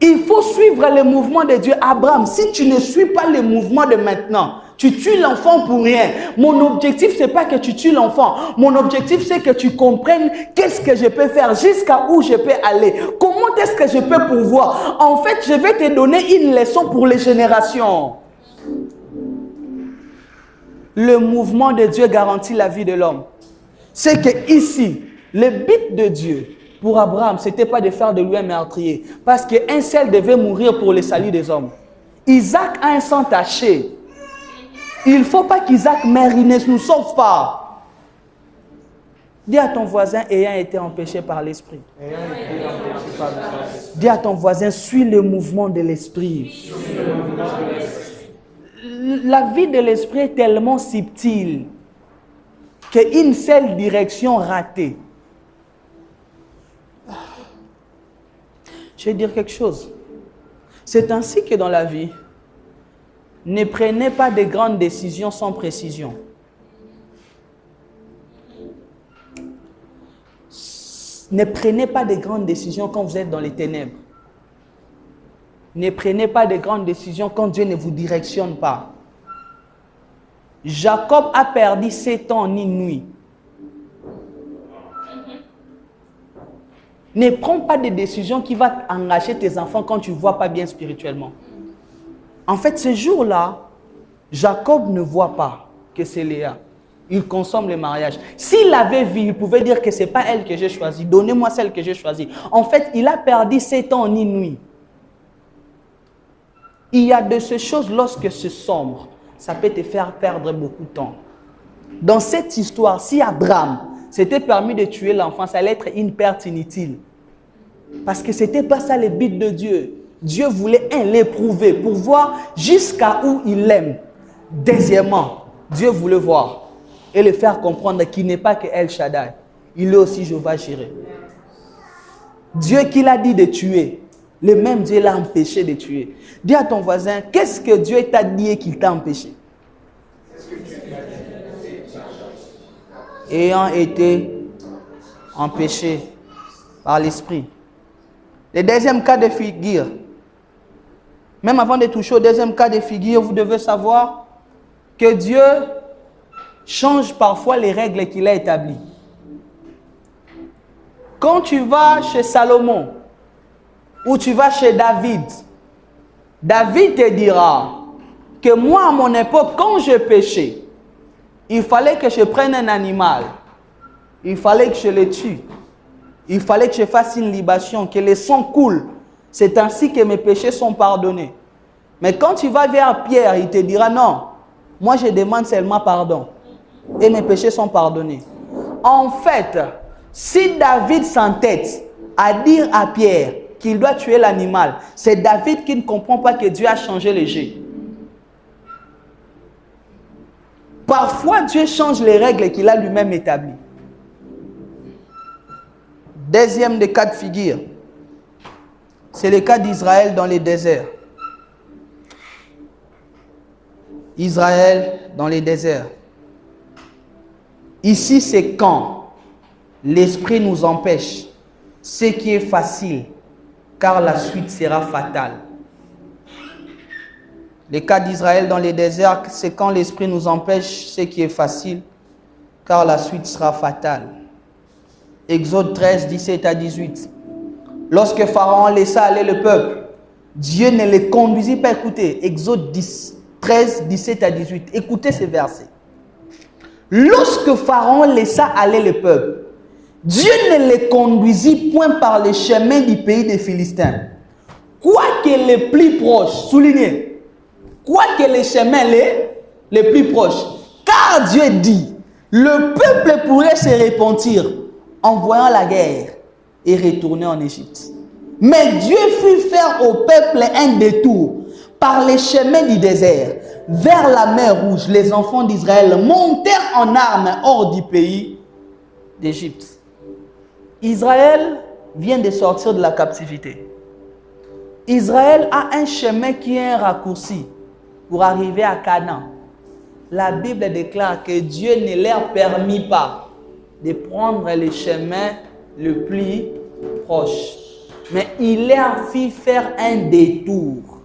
Speaker 2: Il faut suivre les mouvements de Dieu. Abraham, si tu ne suis pas les mouvements de maintenant, tu tues l'enfant pour rien. Mon objectif, ce n'est pas que tu tues l'enfant. Mon objectif, c'est que tu comprennes qu'est-ce que je peux faire, jusqu'à où je peux aller. Comment est-ce que je peux pouvoir. En fait, je vais te donner une leçon pour les générations. Le mouvement de Dieu garantit la vie de l'homme. C'est que ici, le but de Dieu pour Abraham, ce n'était pas de faire de lui un meurtrier. Parce qu'un seul devait mourir pour le salut des hommes. Isaac a un sang taché. Il ne faut pas qu'Isaac meure, il ne nous sauve pas. Dis à ton voisin, ayant été empêché par l'esprit. Dis à ton voisin, suis le mouvement de l'esprit. La vie de l'esprit est tellement subtile qu'une seule direction ratée. Je vais dire quelque chose. C'est ainsi que dans la vie, ne prenez pas de grandes décisions sans précision. Ne prenez pas de grandes décisions quand vous êtes dans les ténèbres. Ne prenez pas de grandes décisions quand Dieu ne vous directionne pas. Jacob a perdu 7 ans en une nuit. Ne prends pas de décisions qui vont engager tes enfants quand tu ne vois pas bien spirituellement. En fait, ce jour-là, Jacob ne voit pas que c'est Léa. Il consomme le mariage. S'il avait vu, il pouvait dire que ce n'est pas elle que j'ai choisie. Donnez-moi celle que j'ai choisie. En fait, il a perdu 7 ans en une nuit. Il y a de ces choses, lorsque c'est sombre, ça peut te faire perdre beaucoup de temps. Dans cette histoire, si Abraham s'était permis de tuer l'enfant, ça allait être une perte inutile. Parce que ce n'était pas ça le but de Dieu. Dieu voulait l'éprouver pour voir jusqu'à où il l'aime. Deuxièmement, Dieu voulait voir et le faire comprendre qu'il n'est pas que El Shaddai. Il est aussi Jéhovah Jireh. Dieu qui l'a dit de tuer, le même Dieu l'a empêché de tuer. Dis à ton voisin, qu'est-ce que Dieu t'a dit et qu'il t'a empêché? Ayant été empêché par l'esprit. Le deuxième cas de figure. Même avant de toucher au deuxième cas de figure, vous devez savoir que Dieu change parfois les règles qu'il a établies. Quand tu vas chez Salomon ou tu vas chez David, David te dira que moi, à mon époque, quand je péchais, il fallait que je prenne un animal, il fallait que je le tue, il fallait que je fasse une libation, que le sang coule. C'est ainsi que mes péchés sont pardonnés. Mais quand tu vas vers Pierre, il te dira non, moi je demande seulement pardon et mes péchés sont pardonnés. En fait, si David s'entête à dire à Pierre qu'il doit tuer l'animal, c'est David qui ne comprend pas que Dieu a changé le jeu. Parfois, Dieu change les règles qu'il a lui-même établies. Deuxième des cas de figure, c'est le cas d'Israël dans les déserts. Israël dans les déserts. Ici, c'est quand l'esprit nous empêche, ce qui est facile, car la suite sera fatale. Le cas d'Israël dans les déserts, c'est quand l'esprit nous empêche, ce qui est facile, car la suite sera fatale. Exode 13, 17 à 18. Lorsque Pharaon laissa aller le peuple, Dieu ne les conduisit pas. Écoutez, Exode 13, 17 à 18. Écoutez ces versets. Lorsque Pharaon laissa aller le peuple, Dieu ne les conduisit point par les chemins du pays des Philistins. Quoique les plus proches, soulignez, quoique les chemins les plus proches. Car Dieu dit, le peuple pourrait se repentir en voyant la guerre et retourner en Égypte. Mais Dieu fit faire au peuple un détour par les chemins du désert. Vers la mer Rouge, les enfants d'Israël montèrent en armes hors du pays d'Égypte. Israël vient de sortir de la captivité. Israël a un chemin qui est un raccourci pour arriver à Canaan. La Bible déclare que Dieu ne leur permit pas de prendre le chemin le plus proche. Mais il leur fit faire un détour.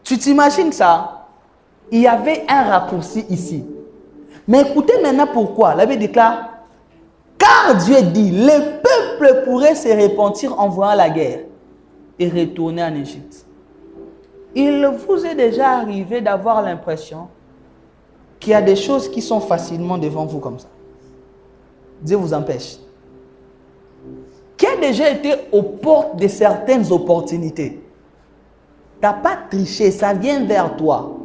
Speaker 2: Tu t'imagines ça? Il y avait un raccourci ici. Mais écoutez maintenant pourquoi. La Bible déclare, car Dieu dit, le peuple pourrait se repentir en voyant la guerre et retourner en Égypte. Il vous est déjà arrivé d'avoir l'impression qu'il y a des choses qui sont facilement devant vous comme ça. Dieu vous empêche. Qui a déjà été aux portes de certaines opportunités. Tu n'as pas triché, ça vient vers toi.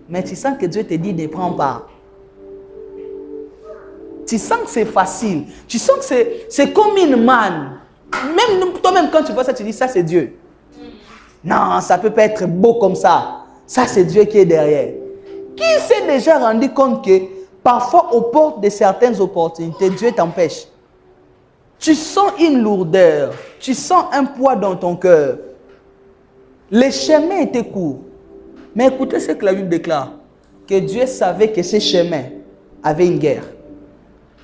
Speaker 2: Mais tu sens que Dieu te dit ne prends pas. Tu sens que c'est facile. Tu sens que c'est comme une manne. Même toi-même quand tu vois ça, tu dis ça c'est Dieu. Non, ça ne peut pas être beau comme ça. Ça c'est Dieu qui est derrière. Qui s'est déjà rendu compte que parfois aux portes de certaines opportunités, Dieu t'empêche. Tu sens une lourdeur. Tu sens un poids dans ton cœur. Les chemins étaient courts. Mais écoutez ce que la Bible déclare. Que Dieu savait que ces chemins avaient une guerre.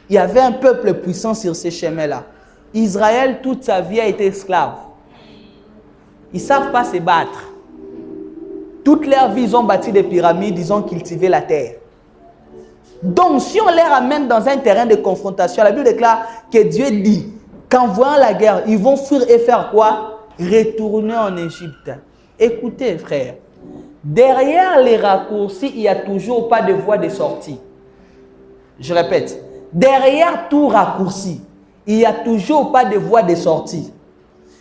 Speaker 2: Il y avait un peuple puissant sur ces chemins-là. Israël, toute sa vie, a été esclave. Ils ne savent pas se battre. Toute leur vie, ils ont bâti des pyramides, ils ont cultivé la terre. Donc, si on les ramène dans un terrain de confrontation, la Bible déclare que Dieu dit qu'en voyant la guerre, ils vont fuir et faire quoi? Retourner en Égypte. Écoutez, frère, derrière les raccourcis, il n'y a toujours pas de voie de sortie. Je répète, derrière tout raccourci, il n'y a toujours pas de voie de sortie.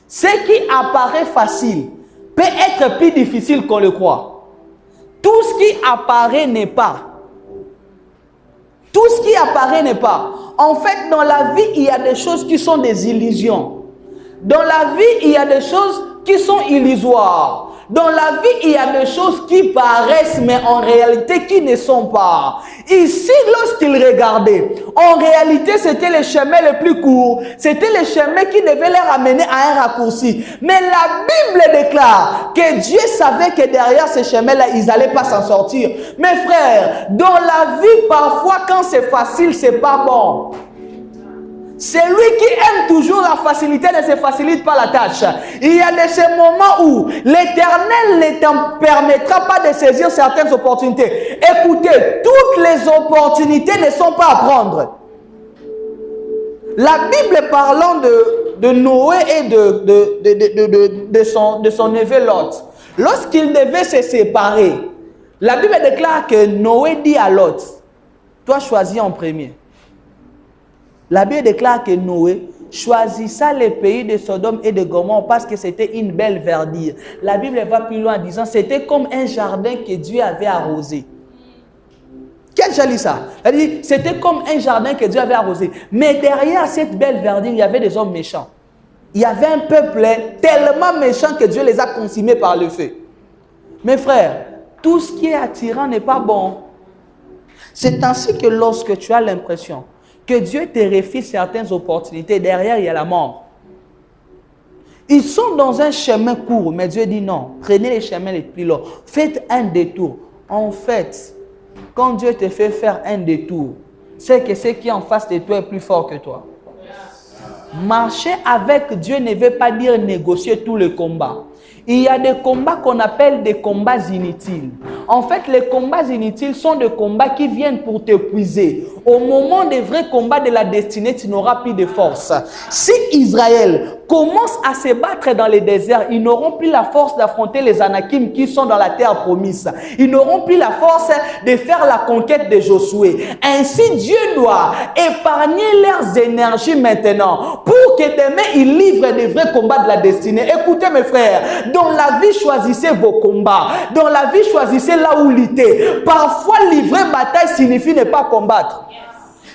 Speaker 2: Ce qui apparaît facile peut être plus difficile qu'on le croit. Tout ce qui apparaît n'est pas. Tout ce qui apparaît n'est pas. En fait, dans la vie, il y a des choses qui sont des illusions. Dans la vie, il y a des choses qui sont illusoires. Dans la vie, il y a des choses qui paraissent, mais en réalité, qui ne sont pas. Ici, lorsqu'il regardait, en réalité, c'était le chemin le plus court. C'était le chemin qui devait les ramener à un raccourci. Mais la Bible déclare que Dieu savait que derrière ce chemin-là, ils n'allaient pas s'en sortir. Mes frères, dans la vie, parfois, quand c'est facile, c'est pas bon. Celui qui aime toujours la facilité ne se facilite pas la tâche. Il y a de ces moments où l'Éternel ne t'en permettra pas de saisir certaines opportunités. Écoutez, toutes les opportunités ne sont pas à prendre. La Bible parlant de Noé et de son neveu Lot, lorsqu'ils devaient se séparer, la Bible déclare que Noé dit à Lot, toi choisis en premier. La Bible déclare que Noé choisissa les pays de Sodome et de Gomorrhe parce que c'était une belle verdure. La Bible va plus loin en disant que c'était comme un jardin que Dieu avait arrosé. Quel joli ça? Elle dit c'était comme un jardin que Dieu avait arrosé. Mais derrière cette belle verdure, il y avait des hommes méchants. Il y avait un peuple tellement méchant que Dieu les a consumés par le feu. Mes frères, tout ce qui est attirant n'est pas bon. C'est ainsi que lorsque tu as l'impression que Dieu te refuse certaines opportunités, derrière il y a la mort. Ils sont dans un chemin court, mais Dieu dit non, prenez les chemins les plus longs, faites un détour. En fait, quand Dieu te fait faire un détour, c'est que ce qui est en face de toi est plus fort que toi. Marcher avec Dieu ne veut pas dire négocier tous les combats. Il y a des combats qu'on appelle des combats inutiles. En fait, les combats inutiles sont des combats qui viennent pour t'épuiser. Au moment des vrais combats de la destinée, tu n'auras plus de force. Si Israël commence à se battre dans les déserts, ils n'auront plus la force d'affronter les Anakim qui sont dans la terre promise. Ils n'auront plus la force de faire la conquête de Josué. Ainsi, Dieu doit épargner leurs énergies maintenant pour que demain, ils livrent des vrais combats de la destinée. Écoutez mes frères, dans la vie, choisissez vos combats. Dans la vie, choisissez là où lutter. Parfois, livrer bataille signifie ne pas combattre.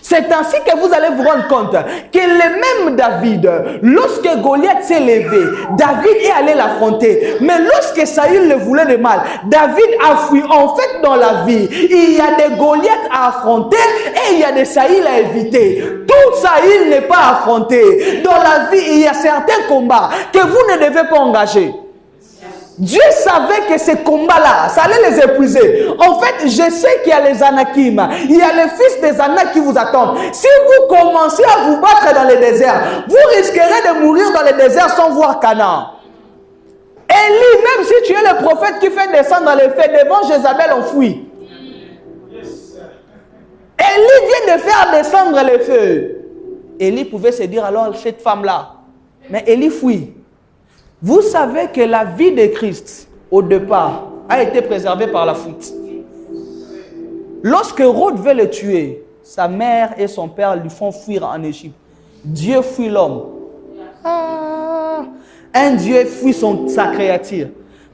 Speaker 2: C'est ainsi que vous allez vous rendre compte que le même David, lorsque Goliath s'est levé, David est allé l'affronter. Mais lorsque Saül le voulait de mal, David a fui. En fait, dans la vie, il y a des Goliaths à affronter et il y a des Saül à éviter. Tout Saül n'est pas affronté. Dans la vie, il y a certains combats que vous ne devez pas engager. Dieu savait que ces combats-là, ça allait les épuiser. En fait, je sais qu'il y a les Anakim. Il y a les fils des Anak qui vous attendent. Si vous commencez à vous battre dans les déserts, vous risquerez de mourir dans les déserts sans voir Canaan. Élie, même si tu es le prophète qui fait descendre les feux, devant Jézabel, on fuit. Élie vient de faire descendre les feux. Élie pouvait se dire alors, cette femme-là. Mais Élie fuit. Vous savez que la vie de Christ, au départ, a été préservée par la fuite. Lorsque Hérode veut le tuer, sa mère et son père lui font fuir en Égypte. Dieu fuit l'homme. Un Dieu fuit sa créature.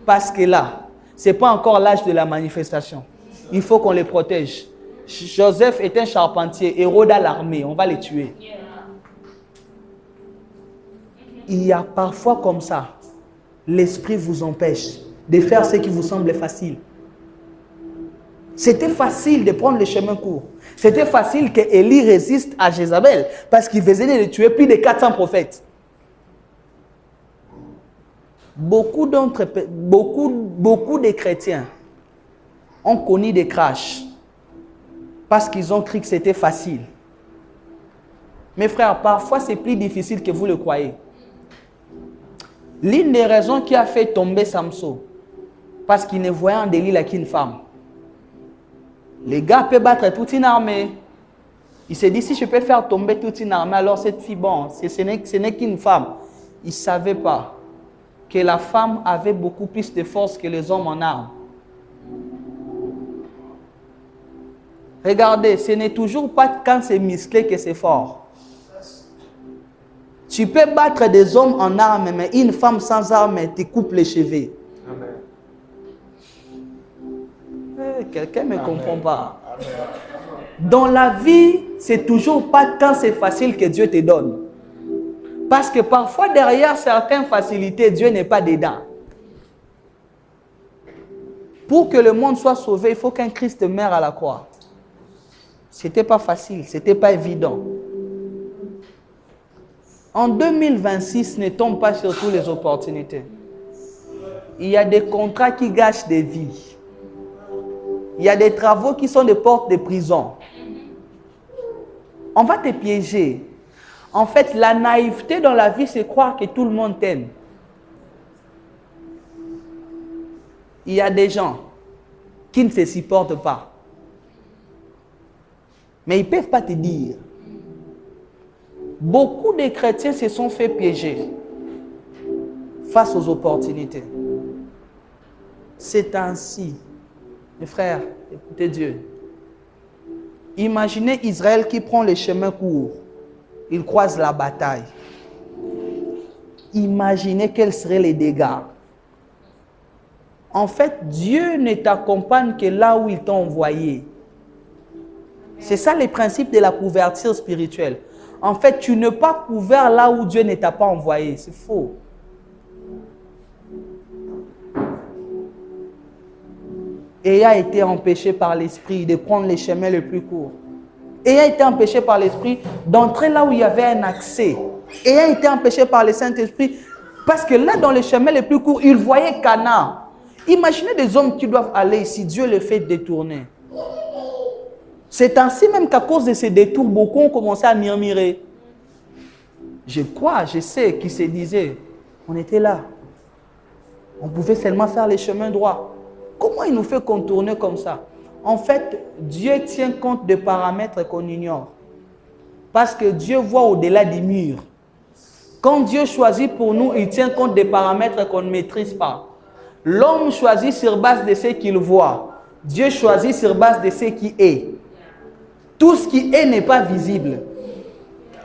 Speaker 2: Parce que là, ce n'est pas encore l'âge de la manifestation. Il faut qu'on les protège. Joseph est un charpentier. Hérode a l'armée. On va les tuer. Il y a parfois comme ça, l'esprit vous empêche de faire ce qui vous semble facile. C'était facile de prendre le chemin court. C'était facile que Élie résiste à Jézabel parce qu'il faisait de tuer plus de 400 prophètes. Beaucoup de chrétiens ont connu des crashs parce qu'ils ont cru que c'était facile. Mes frères, parfois c'est plus difficile que vous le croyez. L'une des raisons qui a fait tomber Samson, parce qu'il ne voyait en Delilah qu'une femme. Les gars peuvent battre toute une armée. Il s'est dit, si je peux faire tomber toute une armée, alors cette fille, bon, ce n'est qu'une femme. Il ne savait pas que la femme avait beaucoup plus de force que les hommes en armes. Regardez, ce n'est toujours pas quand c'est musclé que c'est fort. Tu peux battre des hommes en armes, mais une femme sans armes te coupe les cheveux. Quelqu'un ne me comprend pas. Amen. Dans la vie, c'est toujours pas quand c'est facile que Dieu te donne. Parce que parfois, derrière certaines facilités, Dieu n'est pas dedans. Pour que le monde soit sauvé, il faut qu'un Christ meure à la croix. Ce n'était pas facile, ce n'était pas évident. En 2026, ne tombe pas sur toutes les opportunités. Il y a des contrats qui gâchent des vies. Il y a des travaux qui sont des portes de prison. On va te piéger. En fait, la naïveté dans la vie, c'est croire que tout le monde t'aime. Il y a des gens qui ne se supportent pas. Mais ils ne peuvent pas te dire. Beaucoup de chrétiens se sont fait piéger face aux opportunités. C'est ainsi, mes frères, écoutez Dieu. Imaginez Israël qui prend les chemins courts. Il croise la bataille. Imaginez quels seraient les dégâts. En fait, Dieu ne t'accompagne que là où il t'a envoyé. C'est ça le principe de la couverture spirituelle. En fait, tu n'es pas couvert là où Dieu ne t'a pas envoyé. C'est faux. Et a été empêché par l'esprit de prendre les chemins les plus courts. ayant été empêché par l'Esprit d'entrer là où il y avait un accès, ayant été empêché par le Saint-Esprit, parce que là, dans les chemins les plus courts, il voyait Canaan. Imaginez des hommes qui doivent aller ici, Dieu les fait détourner. C'est ainsi même qu'à cause de ces détours, beaucoup ont commencé à murmurer. Je crois, je sais qui se disait, on était là. On pouvait seulement faire les chemins droits. Comment il nous fait contourner comme ça? En fait, Dieu tient compte de paramètres qu'on ignore. Parce que Dieu voit au-delà des murs. Quand Dieu choisit pour nous, il tient compte des paramètres qu'on ne maîtrise pas. L'homme choisit sur base de ce qu'il voit. Dieu choisit sur base de ce qui est. Tout ce qui est n'est pas visible.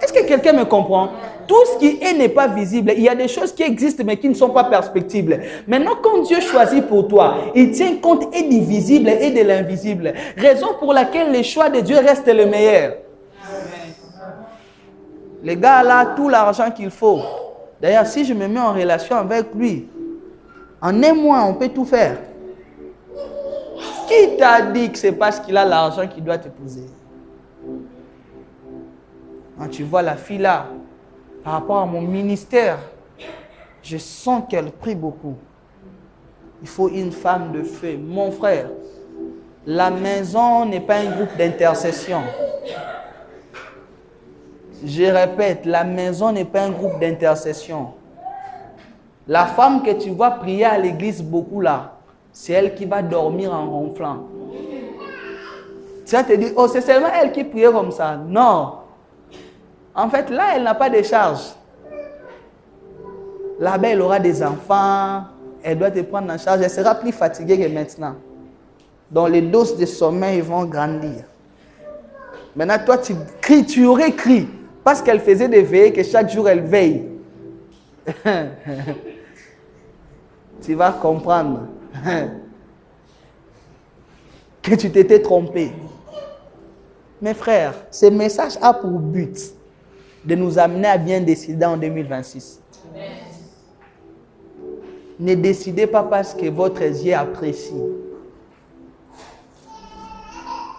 Speaker 2: Est-ce que quelqu'un me comprend? Tout ce qui est n'est pas visible. Il y a des choses qui existent mais qui ne sont pas perspectibles. Maintenant, quand Dieu choisit pour toi, il tient compte et du visible et de l'invisible. Raison pour laquelle les choix de Dieu restent les meilleurs. Les gars là, tout l'argent qu'il faut. D'ailleurs, si je me mets en relation avec lui, en un mois, on peut tout faire. Qui t'a dit que c'est parce qu'il a l'argent qu'il doit t'épouser? Quand tu vois la fille là, par rapport à mon ministère, je sens qu'elle prie beaucoup. Il faut une femme de feu. Mon frère, la maison n'est pas un groupe d'intercession. Je répète, la maison n'est pas un groupe d'intercession. La femme que tu vois prier à l'église beaucoup là, c'est elle qui va dormir en ronflant. Tu vas te dire, oh, c'est seulement elle qui priait comme ça. Non. En fait, là, elle n'a pas de charge. Là-bas, elle aura des enfants. Elle doit te prendre en charge. Elle sera plus fatiguée que maintenant. Donc, les doses de sommeil vont grandir. Maintenant, toi, tu cries, tu aurais crié. Parce qu'elle faisait des veillées, que chaque jour, elle veille. Tu vas comprendre que tu t'étais trompé. Mes frères, ce message a pour but de nous amener à bien décider en 2026. Ne décidez pas parce que votre yeux apprécie.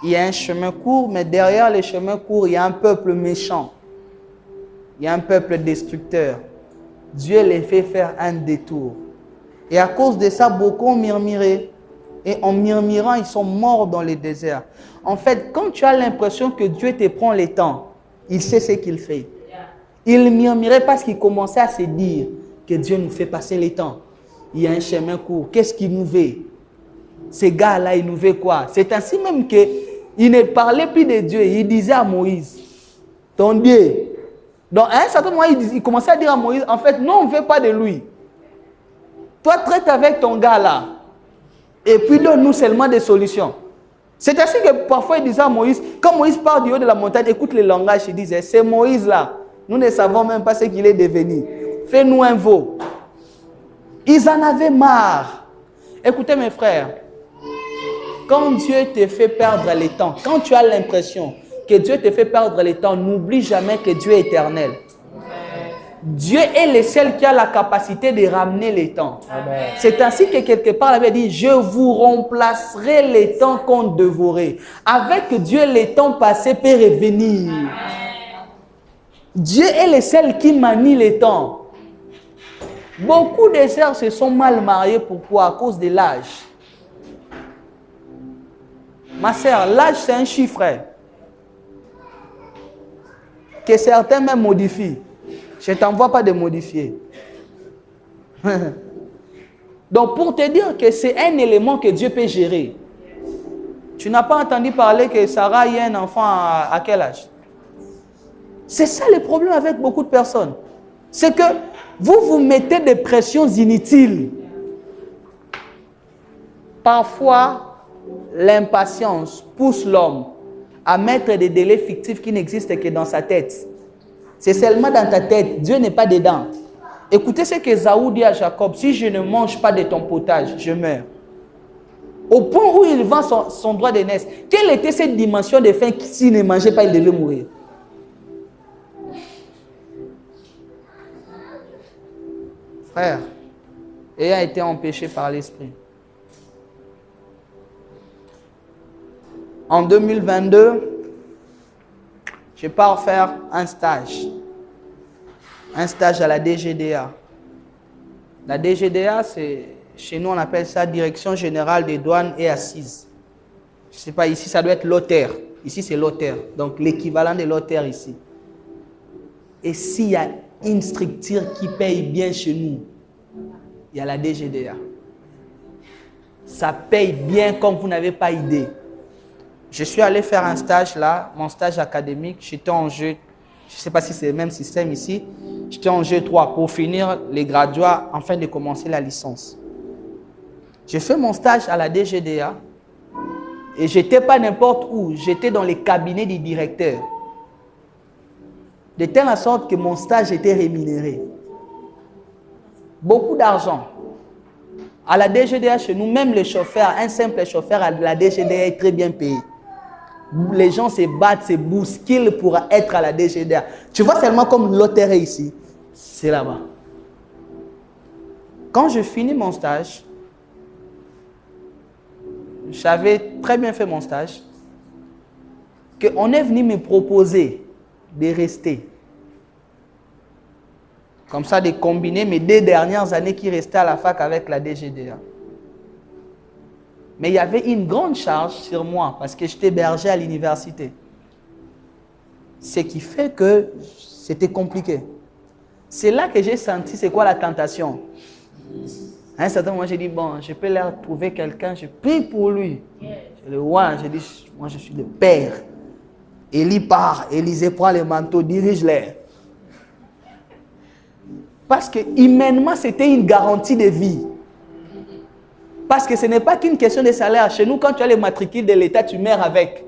Speaker 2: Il y a un chemin court, mais derrière les chemins courts, il y a un peuple méchant. Il y a un peuple destructeur. Dieu les fait faire un détour. Et à cause de ça, beaucoup ont murmuré. Et en murmurant, ils sont morts dans les déserts. En fait, quand tu as l'impression que Dieu te prend le temps, il sait ce qu'il fait. Il murmurait parce qu'il commençait à se dire que Dieu nous fait passer le temps. Il y a un chemin court. Qu'est-ce qu'il nous veut? Ces gars-là, ils nous veulent quoi? C'est ainsi même qu'il ne parlait plus de Dieu. Il disait à Moïse, ton Dieu. Donc, à un certain moment, il commençait à dire à Moïse, en fait, non, on ne veut pas de lui. Toi, traite avec ton gars-là. Et puis, donne-nous seulement des solutions. C'est ainsi que parfois, il disait à Moïse, quand Moïse part du haut de la montagne, écoute le langage, il disait, c'est Moïse-là. Nous ne savons même pas ce qu'il est devenu. Fais-nous un veau. Ils en avaient marre. Écoutez, mes frères, quand Dieu te fait perdre le temps, quand tu as l'impression que Dieu te fait perdre le temps, n'oublie jamais que Dieu est éternel. Dieu est le seul qui a la capacité de ramener les temps. C'est ainsi que quelque part, il avait dit, je vous remplacerai les temps qu'on dévorait. Avec Dieu, les temps passés peuvent revenir. Dieu est le seul qui manie les temps. Beaucoup de sœurs se sont mal mariées. Pourquoi? À cause de l'âge. Ma sœur, l'âge c'est un chiffre que certains même modifient. Je ne t'envoie pas de modifier. Donc pour te dire que c'est un élément que Dieu peut gérer. Tu n'as pas entendu parler que Sarah a eu un enfant à quel âge? C'est ça le problème avec beaucoup de personnes. C'est que vous vous mettez des pressions inutiles. Parfois, l'impatience pousse l'homme à mettre des délais fictifs qui n'existent que dans sa tête. C'est seulement dans ta tête. Dieu n'est pas dedans. Écoutez ce que Ésaü dit à Jacob. Si je ne mange pas de ton potage, je meurs. Au point où il vend son droit d'aînesse. Quelle était cette dimension de faim qui, s'il ne mangeait pas, il devait mourir? Frère, ayant été empêché par l'esprit. En 2022, je pars faire un stage à la DGDA. La DGDA, chez nous, on appelle ça Direction Générale des Douanes et Assises. Je ne sais pas, ici, ça doit être l'OTER. Ici, c'est l'OTER. Donc, l'équivalent de l'OTER ici. Et s'il y a une structure qui paye bien chez nous, il y a la DGDA. Ça paye bien comme vous n'avez pas idée. Je suis allé faire un stage là, mon stage académique. J'étais en jeu, je ne sais pas si c'est le même système ici. J'étais en jeu 3 pour finir les graduats afin de commencer la licence. J'ai fait mon stage à la DGDA et je n'étais pas n'importe où. J'étais dans les cabinets du directeur. De telle sorte que mon stage était rémunéré. Beaucoup d'argent. À la DGDA, chez nous, même le chauffeur, un simple chauffeur à la DGDA est très bien payé. Les gens se battent, se bousculent pour être à la DGDA. Tu vois seulement comme l'hôtel ici, c'est là-bas. Quand je finis mon stage, j'avais très bien fait mon stage, qu'on est venu me proposer de rester. Comme ça, de combiner mes 2 dernières années qui restaient à la fac avec la DGDA. Mais il y avait une grande charge sur moi parce que j'étais berger à l'université. Ce qui fait que c'était compliqué. C'est là que j'ai senti c'est quoi la tentation. À un certain moment, j'ai dit, bon, je peux leur trouver quelqu'un, je prie pour lui. Je le vois, j'ai dit, moi je suis le père. Élie part, Élisée prend le manteau, dirige-les. Parce que humainement, c'était une garantie de vie. Parce que ce n'est pas qu'une question de salaire. Chez nous, quand tu as les matricules de l'État, tu meurs avec.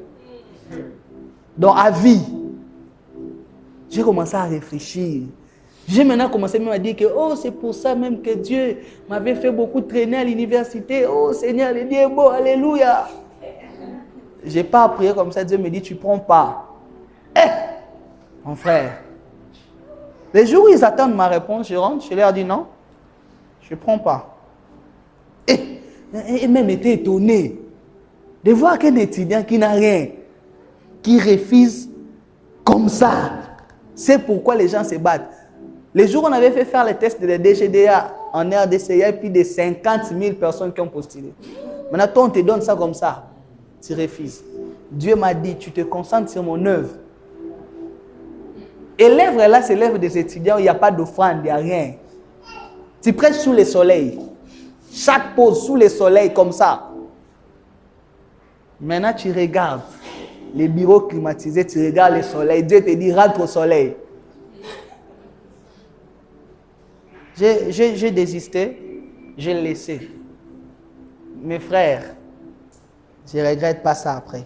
Speaker 2: Donc, à vie. J'ai commencé à réfléchir. J'ai maintenant commencé même à dire que, oh, c'est pour ça même que Dieu m'avait fait beaucoup traîner à l'université. Oh, Seigneur, le Dieu est beau, alléluia. Je n'ai pas prié comme ça. Dieu me dit, tu ne prends pas. Mon frère. Les jours où ils attendent ma réponse, je rentre, je leur dis non, je ne prends pas. Et même été étonné de voir qu'un étudiant qui n'a rien, qui refuse comme ça. C'est pourquoi les gens se battent. Les jours où on avait fait faire les tests de la DGDA en RDC, il y a plus de 50 000 personnes qui ont postulé. Maintenant, toi, on te donne ça comme ça. Tu refuses. Dieu m'a dit, tu te concentres sur mon œuvre. Et l'œuvre là, c'est l'œuvre des étudiants où il n'y a pas d'offrande, il n'y a rien. Tu prêches sous le soleil. Chaque pause sous le soleil comme ça. Maintenant, tu regardes les bureaux climatisés, tu regardes le soleil. Dieu te dit, rentre au soleil. J'ai désisté, j'ai laissé. Mes frères, je ne regrette pas ça après.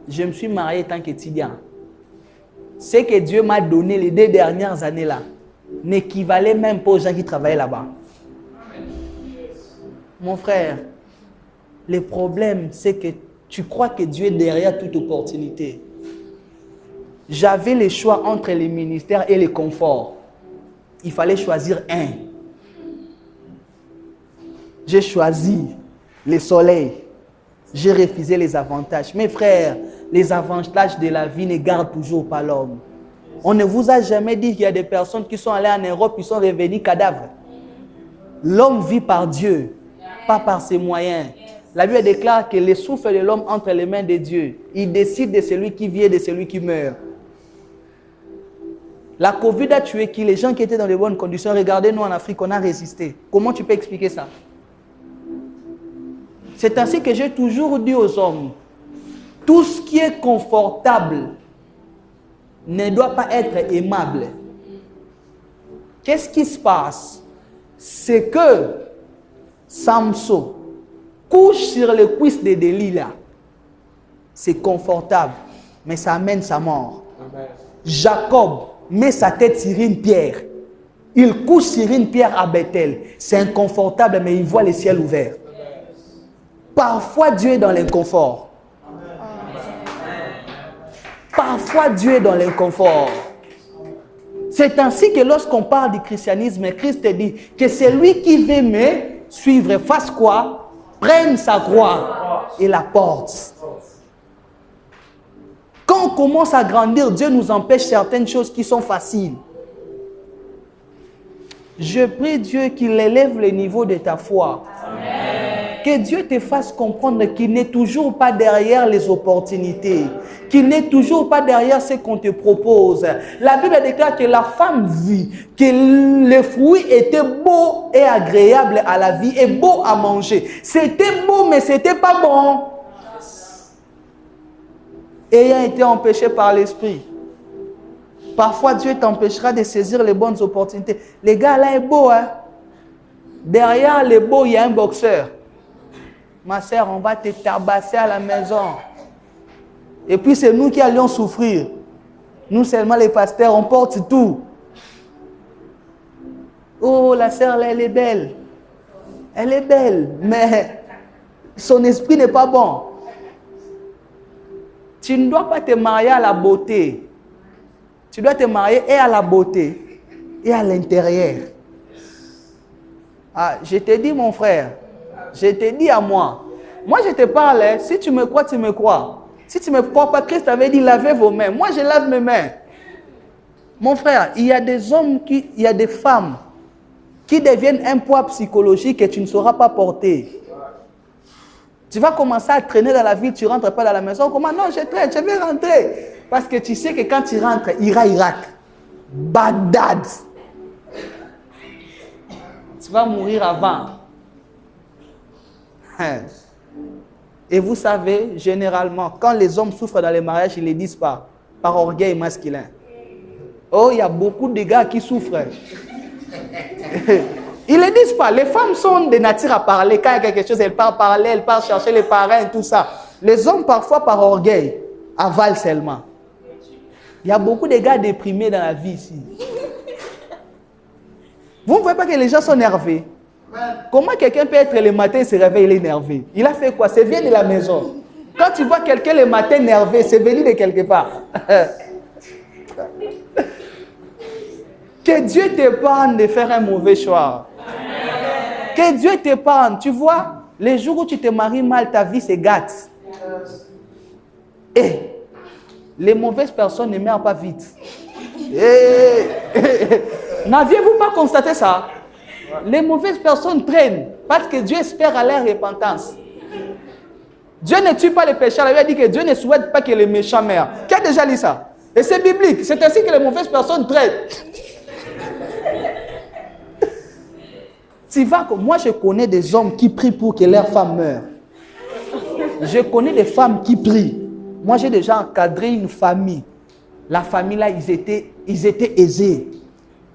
Speaker 2: Je me suis marié tant qu'étudiant. Ce que Dieu m'a donné les 2 dernières années là n'équivalait même pas aux gens qui travaillaient là-bas. Mon frère, le problème c'est que tu crois que Dieu est derrière toute opportunité. J'avais le choix entre les ministères et le confort. Il fallait choisir un. J'ai choisi le soleil. J'ai refusé les avantages. Mes frères, les avantages de la vie ne gardent toujours pas l'homme. On ne vous a jamais dit qu'il y a des personnes qui sont allées en Europe, qui sont revenues cadavres. L'homme vit par Dieu, pas par ses moyens. La Bible déclare que le souffle de l'homme entre les mains de Dieu. Il décide de celui qui vit et de celui qui meurt. La Covid a tué qui? Les gens qui étaient dans de bonnes conditions. Regardez, nous en Afrique, on a résisté. Comment tu peux expliquer ça? C'est ainsi que j'ai toujours dit aux hommes, tout ce qui est confortable ne doit pas être aimable. Qu'est-ce qui se passe? C'est que Samson couche sur les cuisses de Delilah. C'est confortable, mais ça amène sa mort. Amen. Jacob met sa tête sur une pierre. Il couche sur une pierre à Bethel. C'est inconfortable, mais il voit le ciel ouvert. Parfois, Dieu est dans l'inconfort. Parfois, Dieu est dans l'inconfort. C'est ainsi que lorsqu'on parle du christianisme, Christ dit que celui qui veut me suivre fasse quoi? Prenne sa croix et la porte. Quand commence à grandir, Dieu nous empêche certaines choses qui sont faciles. Je prie Dieu qu'il élève le niveau de ta foi. Amen. Que Dieu te fasse comprendre qu'il n'est toujours pas derrière les opportunités, qu'il n'est toujours pas derrière ce qu'on te propose. La Bible déclare que la femme vit que les fruits étaient beaux et agréables à la vie et beaux à manger. C'était beau, mais c'était pas bon. Ayant été empêché par l'esprit. Parfois, Dieu t'empêchera de saisir les bonnes opportunités. Les gars, là, est beau, hein? Derrière les beaux, il y a un boxeur. Ma soeur, on va te tabasser à la maison. Et puis, c'est nous qui allions souffrir. Nous, seulement les pasteurs, on porte tout. Oh, la soeur, là, elle est belle. Elle est belle, mais son esprit n'est pas bon. Tu ne dois pas te marier à la beauté. Tu dois te marier et à la beauté et à l'intérieur. Ah, je te dis, mon frère, je te dis à moi. Moi, je te parle, hein, si tu me crois, tu me crois. Si tu ne me crois pas, Christ avait dit, lavez vos mains. Moi, je lave mes mains. Mon frère, il y a des hommes, il y a des femmes qui deviennent un poids psychologique et tu ne sauras pas porter. Tu vas commencer à traîner dans la ville, tu ne rentres pas dans la maison. Comment? Non, je traîne, je vais rentrer. Parce que tu sais que quand tu rentres, Irak, Bagdad, tu vas mourir avant. Et vous savez, généralement, quand les hommes souffrent dans les mariages, ils ne le disent pas, par orgueil masculin. Oh, il y a beaucoup de gars qui souffrent. Ils ne le disent pas. Les femmes sont de nature à parler. Quand il y a quelque chose, elles partent parler, elles partent chercher les parrains et tout ça. Les hommes, parfois, par orgueil, avalent seulement. Il y a beaucoup de gars déprimés dans la vie ici. Vous ne voyez pas que les gens sont nerveux? Comment quelqu'un peut être le matin et se réveille, il est nerveux? Il a fait quoi? C'est venu de la maison. Quand tu vois quelqu'un le matin nerveux, c'est venu de quelque part. Que Dieu t'épargne de faire un mauvais choix. Que Dieu t'épargne. Tu vois, les jours où tu te maries mal, ta vie se gâte. Et les mauvaises personnes ne meurent pas vite. N'aviez-vous pas constaté ça? Les mauvaises personnes traînent parce que Dieu espère à leur repentance. Dieu ne tue pas les pécheurs. Il a dit que Dieu ne souhaite pas que les méchants meurent. Qui a déjà lu ça? Et c'est biblique. C'est ainsi que les mauvaises personnes traînent. Moi, je connais des hommes qui prient pour que leurs femmes meurent. Je connais des femmes qui prient. Moi, j'ai déjà encadré une famille. La famille là, ils étaient aisés.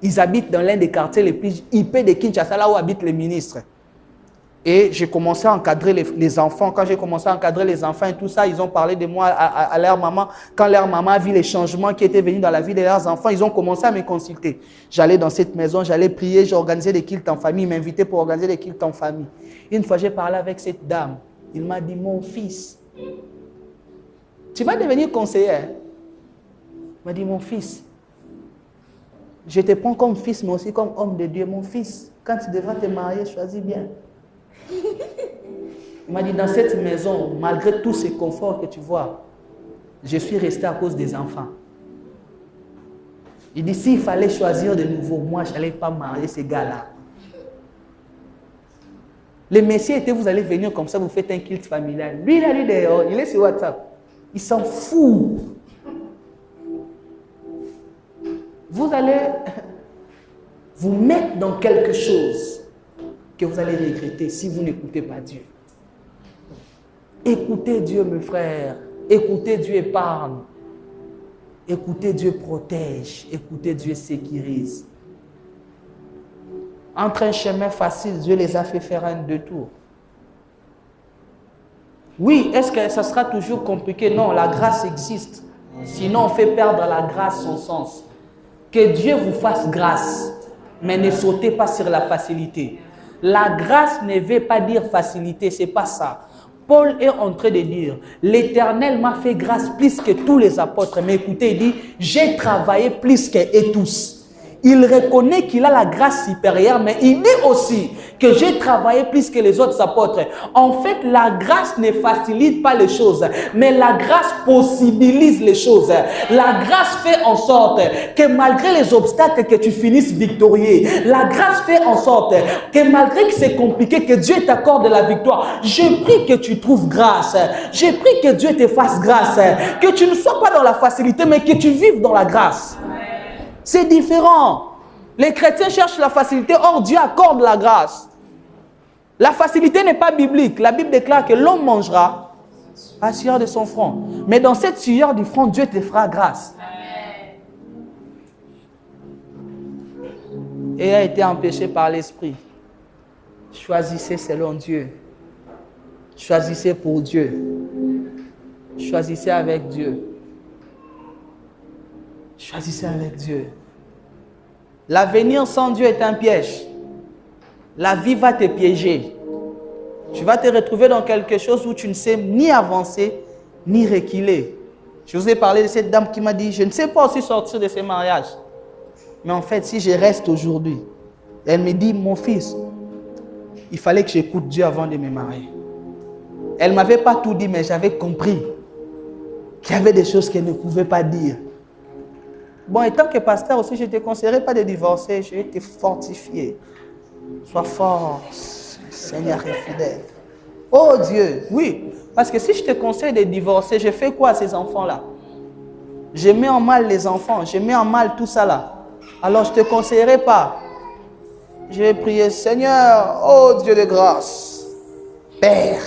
Speaker 2: Ils habitent dans l'un des quartiers les plus hyper de Kinshasa, là où habitent les ministres. Et j'ai commencé à encadrer les enfants. Quand j'ai commencé à encadrer les enfants et tout ça, ils ont parlé de moi à leur maman. Quand leur maman a vu les changements qui étaient venus dans la vie de leurs enfants, ils ont commencé à me consulter. J'allais dans cette maison, j'allais prier, j'organisais des cultes en famille. Ils m'invitaient pour organiser des cultes en famille. Une fois, j'ai parlé avec cette dame. Il m'a dit, mon fils, tu vas devenir conseiller. Il m'a dit, mon fils, je te prends comme fils, mais aussi comme homme de Dieu. Mon fils, quand tu devras te marier, choisis bien. Il m'a dit, dans cette maison, malgré tous ces conforts que tu vois, je suis resté à cause des enfants. Il dit, s'il fallait choisir de nouveau, moi, je n'allais pas marier ces gars-là. Le Messie était, vous allez venir comme ça, vous faites un culte familial. Lui, il a dit dehors, il est sur WhatsApp. Il s'en fout. Vous allez vous mettre dans quelque chose que vous allez regretter si vous n'écoutez pas Dieu. Écoutez Dieu, mes frères. Écoutez Dieu épargne. Écoutez Dieu protège. Écoutez Dieu sécurise. Entre un chemin facile, Dieu les a fait faire un détour. Oui, est-ce que ça sera toujours compliqué? Non, la grâce existe. Sinon, on fait perdre à la grâce son sens. Que Dieu vous fasse grâce, mais ne sautez pas sur la facilité. La grâce ne veut pas dire facilité, c'est pas ça. Paul est en train de dire, l'Éternel m'a fait grâce plus que tous les apôtres. Mais écoutez, il dit, j'ai travaillé plus qu'eux tous. il reconnaît qu'il a la grâce supérieure, mais il dit aussi que j'ai travaillé plus que les autres apôtres. En fait, la grâce ne facilite pas les choses, mais la grâce possibilise les choses. La grâce fait en sorte que malgré les obstacles, que tu finisses victorieux. La grâce fait en sorte que malgré que c'est compliqué, que Dieu t'accorde la victoire. Je prie que tu trouves grâce. Je prie que Dieu te fasse grâce. Que tu ne sois pas dans la facilité, mais que tu vives dans la grâce. C'est différent. Les chrétiens cherchent la facilité, or Dieu accorde la grâce. La facilité n'est pas biblique. La Bible déclare que l'homme mangera à la sueur de son front. Mais dans cette sueur du front, Dieu te fera grâce. Et a été empêché par l'Esprit. Choisissez selon Dieu. Choisissez pour Dieu. Choisissez avec Dieu. Choisissez avec Dieu. L'avenir sans Dieu est un piège. La vie va te piéger. Tu vas te retrouver dans quelque chose où tu ne sais ni avancer, ni reculer. Je vous ai parlé de cette dame qui m'a dit, je ne sais pas aussi sortir de ce mariage. Mais en fait, si je reste aujourd'hui, elle me dit, mon fils, il fallait que j'écoute Dieu avant de me marier. Elle ne m'avait pas tout dit, mais j'avais compris qu'il y avait des choses qu'elle ne pouvait pas dire. Bon, et tant que pasteur aussi, je ne te conseillerais pas de divorcer, je vais te fortifier. Sois fort, Seigneur est fidèle. Oh Dieu, oui, parce que si je te conseille de divorcer, je fais quoi à ces enfants-là? Je mets en mal les enfants, je mets en mal tout ça là. Alors je ne te conseillerais pas. Je vais prier, Seigneur, oh Dieu de grâce, Père,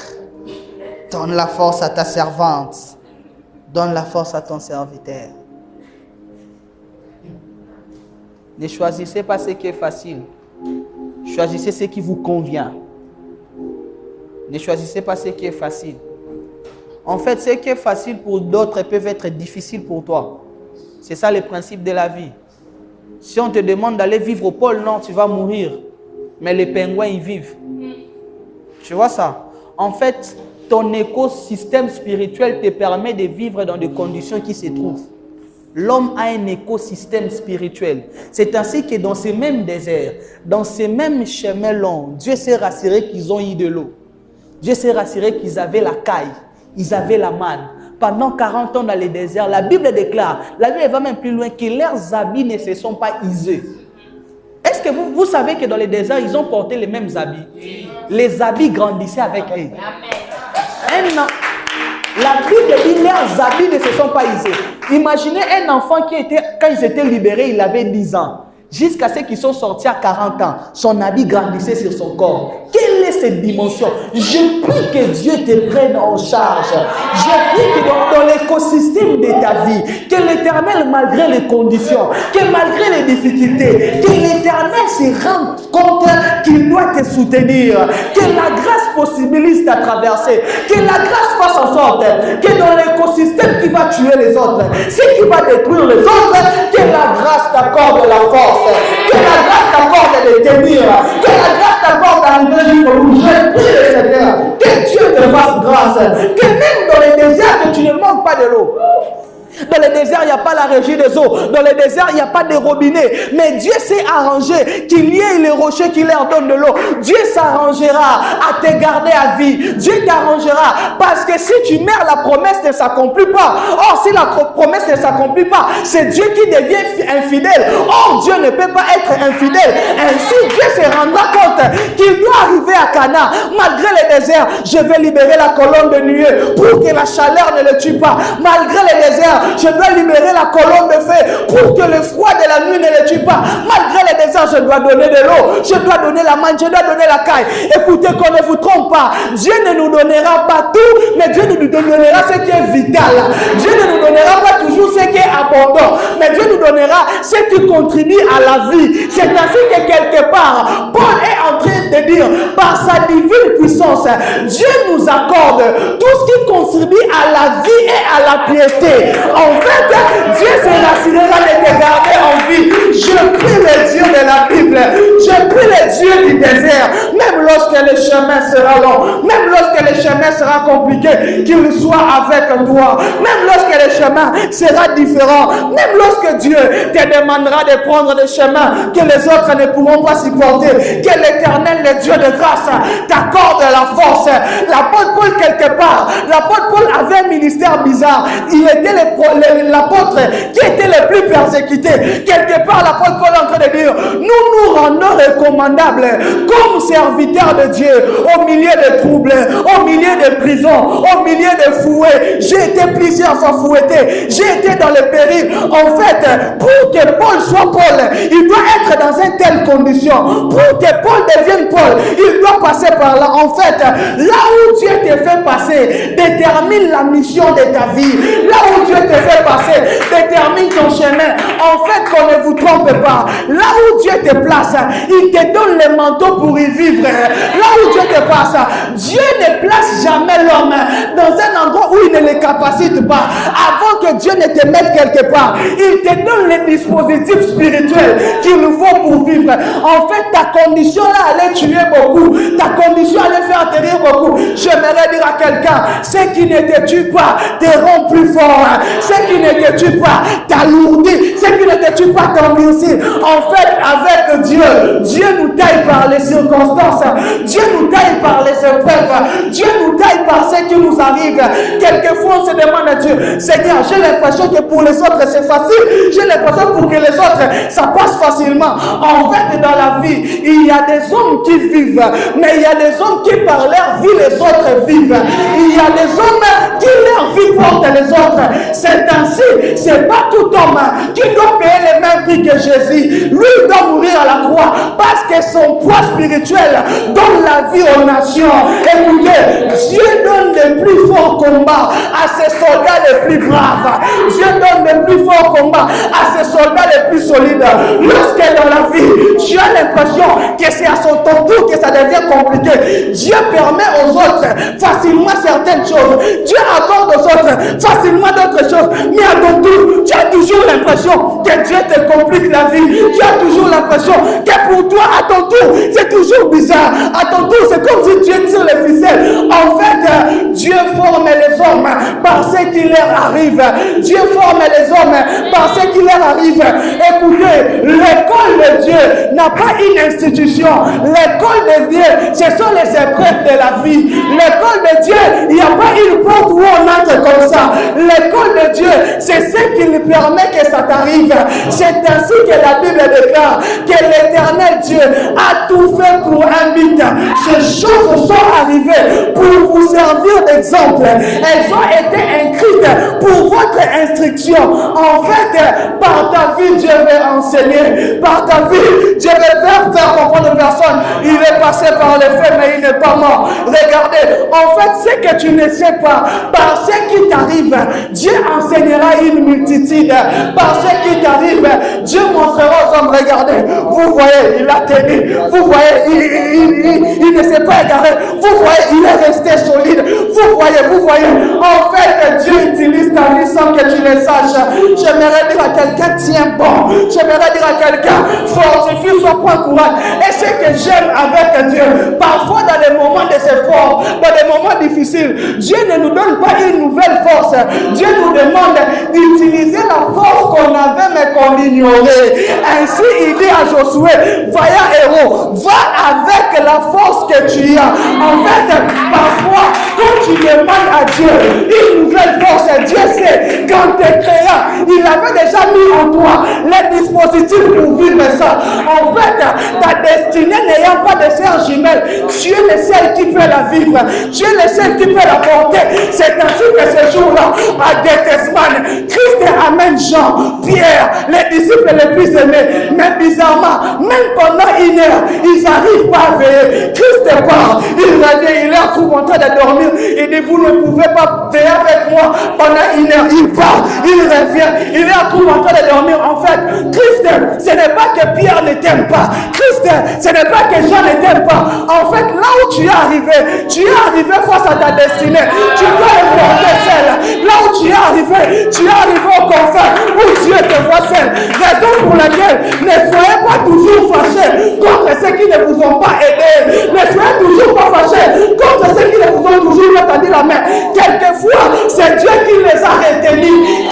Speaker 2: donne la force à ta servante, donne la force à ton serviteur. Ne choisissez pas ce qui est facile. Choisissez ce qui vous convient. Ne choisissez pas ce qui est facile. En fait, ce qui est facile pour d'autres peut être difficile pour toi. C'est ça le principe de la vie. Si on te demande d'aller vivre au pôle Nord, tu vas mourir. Mais les pingouins y vivent. Tu vois ça? En fait, ton écosystème spirituel te permet de vivre dans des conditions qui se trouvent. L'homme a un écosystème spirituel. C'est ainsi que dans ces mêmes déserts, dans ces mêmes chemins longs, Dieu s'est rassuré qu'ils ont eu de l'eau. Dieu s'est rassuré qu'ils avaient la caille, ils avaient la manne. Pendant 40 ans dans les déserts, la Bible déclare, la Bible va même plus loin, que leurs habits ne se sont pas usés. Est-ce que vous savez que dans les déserts, ils ont porté les mêmes habits? Les habits grandissaient avec eux. La Bible dit leurs habits ne se sont pas usés. Imaginez un enfant qui était, quand ils étaient libérés, il avait 10 ans. Jusqu'à ce qu'ils sont sortis à 40 ans, son habit grandissait sur son corps. Quelle est cette dimension? Je prie que Dieu te prenne en charge. Je prie que dans l'écosystème de ta vie, que l'Éternel, malgré les conditions, que malgré les difficultés, que l'Éternel se rende compte qu'il doit te soutenir, que la grâce possibilise ta traversée, que la grâce fasse en sorte que dans l'écosystème qui va tuer les autres, ce qui va détruire les autres, que la grâce t'accorde la force. Que la grâce t'accorde de tenir. Que la grâce t'accorde d'arriver jusqu'au bout. Je prie le Seigneur. Que Dieu te fasse grâce. Que même dans les déserts, que tu ne manques pas de l'eau. Dans les déserts, il n'y a pas la régie des eaux. Dans les déserts, il n'y a pas de robinet. Mais Dieu s'est arrangé qu'il y ait les rochers qui leur donnent de l'eau. Dieu s'arrangera à te garder à vie. Dieu t'arrangera. Parce que si tu meurs, la promesse ne s'accomplit pas. Or, si la promesse ne s'accomplit pas, c'est Dieu qui devient infidèle. Or, Dieu ne peut pas être infidèle. Ainsi, Dieu se rendra compte qu'il doit arriver à Cana. Malgré les déserts, je vais libérer la colonne de nuée pour que la chaleur ne le tue pas. Malgré les déserts, je dois libérer la colonne de feu pour que le froid de la nuit ne le tue pas. Malgré les déserts, je dois donner de l'eau, je dois donner la manne, je dois donner la caille. Écoutez, qu'on ne vous trompe pas. Dieu ne nous donnera pas tout, mais Dieu nous donnera ce qui est vital. Dieu ne nous donnera pas toujours ce qui est abondant, mais Dieu nous donnera ce qui contribue à la vie. C'est ainsi que quelque part, Paul est en train de dire, par sa divine puissance, Dieu nous accorde tout ce qui contribue à la vie et à la piété. En fait, Dieu se rassurera de te garder en vie. Je prie le Dieu de la Bible. Je prie le Dieu du désert. Même lorsque le chemin sera long, même lorsque le chemin sera compliqué, qu'il soit avec toi. Même lorsque le chemin sera différent. Même lorsque Dieu te demandera de prendre des chemins que les autres ne pourront pas supporter, que l'Éternel, le Dieu de grâce, t'accorde la force. L'apôtre Paul, quelque part, l'apôtre Paul avait un ministère bizarre. Il était l'apôtre qui était le plus persécuté. Quelque part, l'apôtre Paul est en train de dire, nous rendons recommandables comme serviteurs de Dieu au milieu de troubles, au milieu de prisons, au milieu de fouets. J'ai été plusieurs fois fouetté. J'ai été dans le péril. En fait, pour que Paul soit Paul, il doit être dans une telle condition. Pour que Paul devienne Paul, il doit passer par là. En fait, là où Dieu te fait passer, détermine la mission de ta vie. Là où Dieu te fait passer, détermine ton chemin. En fait, qu'on ne vous trompe pas. Là où Dieu te place, il te donne le manteau pour y vivre. Là où Dieu te place, Dieu ne place jamais l'homme dans un endroit où il ne le capacite pas. Avant que Dieu ne te mette quelque part, il te donne les dispositifs spirituels qu'il nous faut pour vivre. En fait, ta condition là allait tuer beaucoup. Ta condition allait faire atterrir beaucoup. J'aimerais dire à quelqu'un, ce qui ne te tue pas te rend plus fort. Ce qui ne te tue pas t'alourdit. Ce qui ne te tue pas t'endurcit. En fait, avec Dieu, Dieu nous taille par les circonstances. Dieu nous taille par les épreuves. Dieu nous taille par ce qui nous arrive. Quelquefois, on se demande à Dieu, Seigneur, j'ai l'impression que pour les autres, c'est facile. J'ai l'impression pour que les autres, ça passe facilement. En fait, dans la vie, il y a des hommes qui vivent, mais il y a des hommes qui, par leur vie, les autres vivent. Il y a des hommes qui, leur vie, portent les autres. C'est ainsi, c'est pas tout homme qui doit payer le même prix que Jésus. Lui, il doit mourir à la croix parce que son poids spirituel donne la vie aux nations. Écoutez, Dieu donne les plus forts combats à ses soldats les plus braves. Dieu donne les plus forts combats à ses soldats les plus solides. Lorsque dans la vie, tu as l'impression que c'est à son tour que ça devient compliqué, Dieu permet aux autres facilement certaines choses. Dieu accorde aux autres facilement d'autres choses. Mais à ton tour, tu as toujours l'impression que Dieu te complique la vie. Tu as toujours l'impression que pour toi, à ton tour, c'est toujours bizarre. À ton tour, c'est comme si Dieu tire les ficelles. En fait, Dieu forme les hommes par ce qui leur arrive. Dieu forme les hommes par ce qui leur arrive. Écoutez, l'école de Dieu n'a pas une institution. L'école de Dieu, ce sont les épreuves de la vie. L'école de Dieu, il n'y a pas une porte où on entre comme ça. L'école de Dieu, c'est ce qui lui permet que ça t'arrive. C'est ainsi que la Bible déclare que l'Éternel Dieu a tout fait pour un but. Ces choses sont arrivées pour vous servir d'exemple. Elles ont été écrites pour votre instruction. En fait, par ta vie, Dieu veut enseigner. Par ta vie, Dieu veut faire comprendre aux personnes. Il est passé par les faits, mais il n'est pas mort. Regardez, en fait, ce que tu ne sais pas, par ce qui t'arrive, Dieu enseignera une multitude. Par ce qui t'arrive, Dieu montrera aux hommes, regardez, vous voyez, il a tenu. Vous voyez, il ne s'est pas égaré. Vous voyez, il est resté solide. Vous voyez. En fait, Dieu utilise ta vie sans que tu le saches. J'aimerais dire à quelqu'un, tiens bon. J'aimerais dire à quelqu'un, fortifie son point courage. Et ce que j'aime avec Dieu, parfois dans les moments des efforts, dans des moments difficiles, Dieu ne nous donne pas une nouvelle force. Dieu nous demande d'utiliser la force qu'on avait mais qu'on ignorait. Ainsi, il dit à Josué, vaillant héros, va avec la force que tu as. En fait, parfois, quand tu demandes à Dieu une nouvelle force, Dieu sait, quand tu es créant, il avait déjà mis en toi les dispositifs pour vivre ça. En fait, ta destinée n'ayant pas de sœur jumelle, tu es le seul qui peut la vivre. Tu es le seul qui peut la porter. C'est ainsi que ce jour-là, à Gethsemane, Christ amène Jean, Pierre, les disciples les plus aimés. Mais bizarrement, même pendant une heure, ils n'arrivent pas à veiller. Christ part, il revient, il est en train de dormir. Il dit, vous ne pouvez pas veiller avec moi pendant une heure. Il part, il revient, il est en train de dormir. En fait, Christ, ce n'est pas que Pierre ne t'aime pas. Christ, ce n'est pas que Jean ne t'aime pas. En fait, là où tu es arrivé face à ta destinée. Tu dois emporter celle. Là où tu es arrivé au confin où Dieu te voit seul. Raison pour laquelle ne soyez pas toujours fâchés contre ceux qui ne vous ont pas aidé. Ne soyez toujours pas fâchés contre ceux qui ne vous ont toujours pas tendu la main. Quelquefois, c'est Dieu qui les a retenus.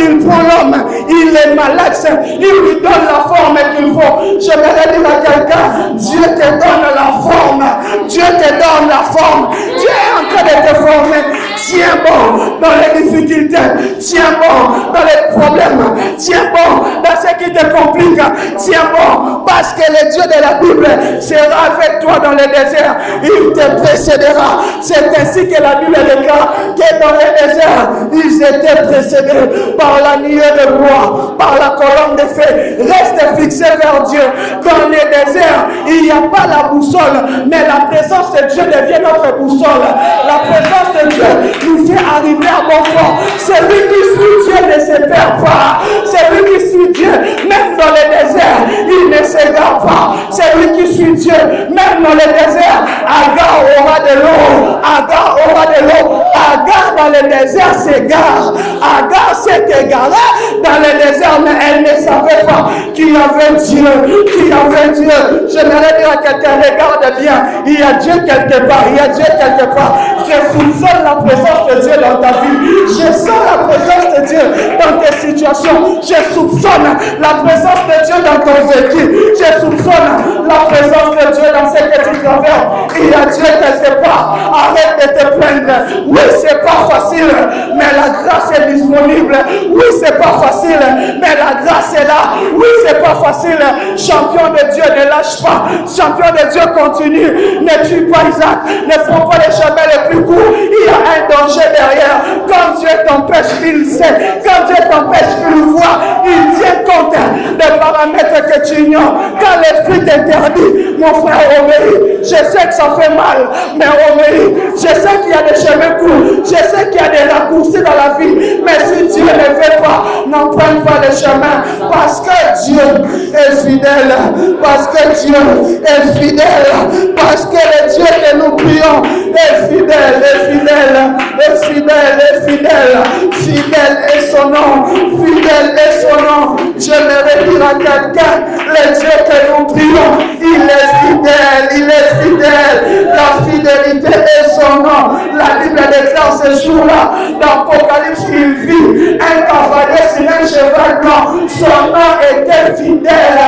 Speaker 2: il prend l'homme, il est malaxe, il lui donne la forme qu'il faut. J'aimerais dire à quelqu'un, Dieu te donne la forme. Dieu te donne la forme. Dieu est en train de te former. Tiens bon dans les difficultés. Tiens bon dans les problèmes. Tiens bon dans ce qui te complique. Tiens bon parce que le Dieu de la Bible sera avec toi dans le désert. Il te précédera. C'est ainsi que la Bible déclare que dans le désert, ils étaient précédés par la nuée de bois, par la colonne de feu. Reste fixé vers Dieu. Dans le désert, il n'y a pas la boussole, mais la présence de Dieu devient notre boussole. La présence de Dieu nous fait arriver à bon port. Celui qui suit Dieu ne se perd pas. Celui qui suit Dieu, même dans le désert, il ne s'égare pas. Celui qui suit Dieu, même dans le désert, Agar aura de l'eau. Agar aura de l'eau. Agar dans le désert s'égare. Agar s'est égarée dans le désert, mais elle ne savait pas qu'il y avait Dieu. Qu'il y avait Dieu. J'aimerais dire à quelqu'un, regarde bien, il y a Dieu quelque part. Il y a Dieu quelque part. Je soupçonne la présence de Dieu dans ta vie. Je sens la présence de Dieu dans tes situations. Je soupçonne la présence de Dieu dans ton vécu. Je soupçonne la présence de Dieu dans ce que tu traverses. Il y a Dieu quelque part. Arrête de te plaindre. Oui, c'est pas facile, mais la grâce est disponible. Oui, c'est pas facile, mais la grâce est là. Oui, c'est pas facile. Champion de Dieu, ne lâche pas. Champion de Dieu, continue. Ne tue pas Isaac. Ne prends pas les chemins les plus courts. Il y a un danger derrière. Quand Dieu t'empêche, il sait. Quand Dieu t'empêche, il voit. Il tient compte des paramètres que tu ignores. Quand l'esprit t'interdit, mon frère, obéis. Je sais que ça fait mal, mais obéis. Je sais qu'il y a des chemins courts. Je sais qu'il y a des raccourcis dans la vie. Mais si Dieu ne fait pas, n'emprunte pas le chemin. Parce que Dieu est fidèle. Parce que Dieu est fidèle. Parce que le Dieu que nous prions est fidèle, est fidèle, est fidèle, est fidèle. Fidèle est son nom. Fidèle est son nom. J'aimerais dire à quelqu'un, le Dieu que nous prions, il est fidèle, il est fidèle. La fidélité est son nom. La Bible déclare ce jour-là, dans l'Apocalypse, il vit un cavalier sur un cheval blanc. Son nom était fidèle.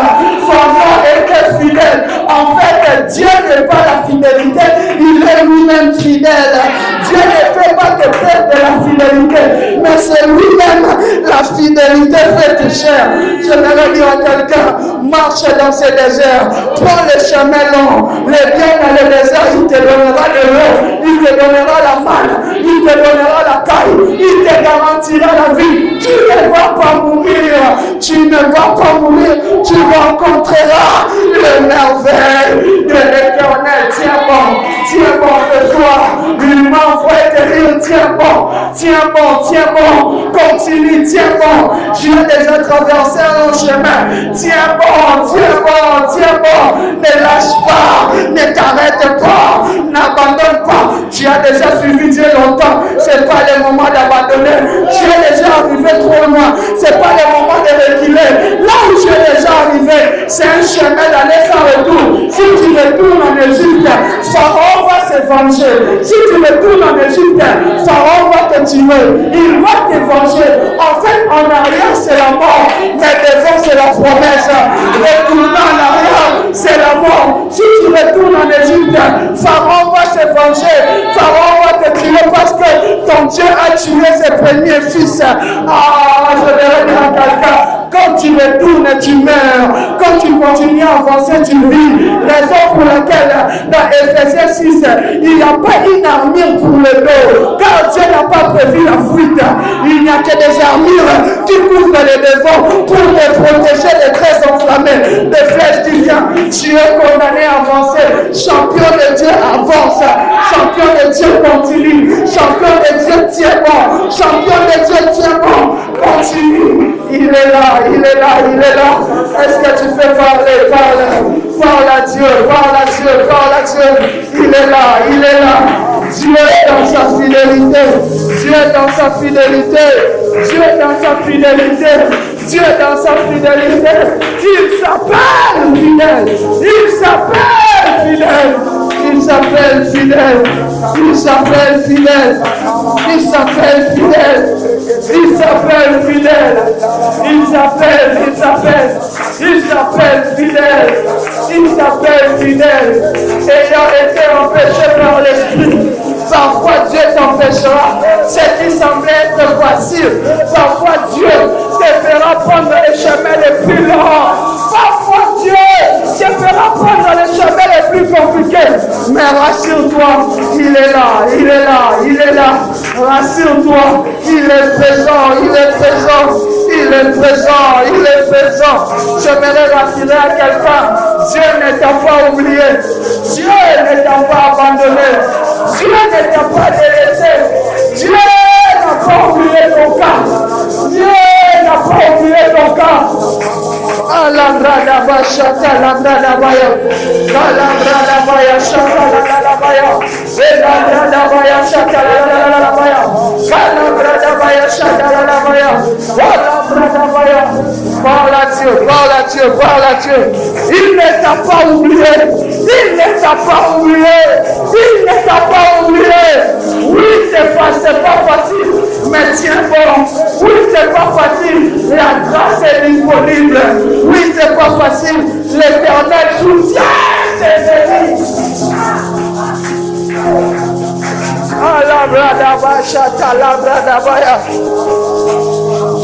Speaker 2: Son nom était fidèle. En fait, Dieu n'est pas la fidélité, il est lui-même fidèle. Dieu ne fait pas que faire de la fidélité, mais c'est lui-même la fidélité fait cher. Je vais dire à quelqu'un, marche dans ce désert, prends le chemin long, les biens dans le désert, il te donnera de l'eau, il te donnera la manne, il te donnera la taille, il te garantira la vie. Tu ne vas pas mourir, tu ne vas pas mourir, tu rencontreras le merveille de l'Éternel. Tiens bon de toi, il m'a envoyé te dire, tiens bon, continue, tiens bon, tu as déjà traversé un chemin, tiens bon, ne lâche pas, ne t'arrête pas, n'abandonne pas, tu as déjà suivi Dieu longtemps, c'est pas le moment d'abandonner, tu es déjà arrivé trop loin, c'est pas le moment de reculer, là où tu es déjà arrivé, c'est un chemin d'aller sans retour. Si tu retournes en Égypte, Pharaon va se venger. Si tu retournes en Égypte, Pharaon va te tuer. Il va te venger. En fait, en arrière, c'est la mort. Mais devant, c'est la promesse. Retourner en arrière, c'est la mort. Si tu retournes en Égypte, Pharaon va se venger. Pharaon va te tuer parce que ton Dieu a tué ses premiers fils. Ah, je vais dire à quelqu'un. Quand tu retournes, tu meurs. Quand tu continues à avancer, tu vis. Raison pour laquelle, dans Ephésiens 6, il n'y a pas une armure pour le dos. Car Dieu n'a pas prévu la fuite. Il n'y a que des armures qui couvrent les devants pour te protéger des traits enflammés, des flèches qui viennent. Tu es condamné à avancer. Champion de Dieu, avance. Champion de Dieu, continue. Champion de Dieu, tiens bon. Champion de Dieu, tiens bon. Continue. Il est là, il est là, il est là. Est-ce que tu fais parler? Parle à Dieu, parle à Dieu, parle à Dieu. Il est là, il est là. Dieu est dans sa fidélité. Dieu est dans sa fidélité. Dieu est dans sa fidélité. Dieu est dans sa fidélité. Il s'appelle fidèle. Il s'appelle fidèle. Il s'appelle fidèle. Il s'appelle fidèle. Il s'appelle fidèle.
Speaker 1: Il s'appelle fidèle. Il s'appelle fidèle. Il s'appelle fidèle. Ayant été empêché par l'esprit. Parfois Dieu t'empêchera. Ce qui semblait être facile. Parfois Dieu te fera prendre les chemins les plus longs. Parfois Dieu te fera prendre les chemins les plus compliqués. Mais rassure-toi, il est là. Rassure-toi, il est présent. J'aimerais rassurer à quelqu'un, Dieu ne t'a pas oublié. Dieu ne t'a pas abandonné. Dieu ne t'a pas délaissé. Dieu n'a pas oublié ton cas. Dieu n'a pas oublié ton cas. Alambrada bashata lambrada baya. Alambrada baya shata lambrada baya. Alambrada baya shata lambrada baya. Alambrada baya shata lambrada baya. Alambrada baya. Parle à Dieu. Il ne t'a pas oublié. Oui, c'est pas facile, mais tiens bon. Oui, c'est pas facile, la grâce est disponible. Oui, c'est pas facile, l'Éternel soutient tes ennemis. Alabradaba shata labradabaya.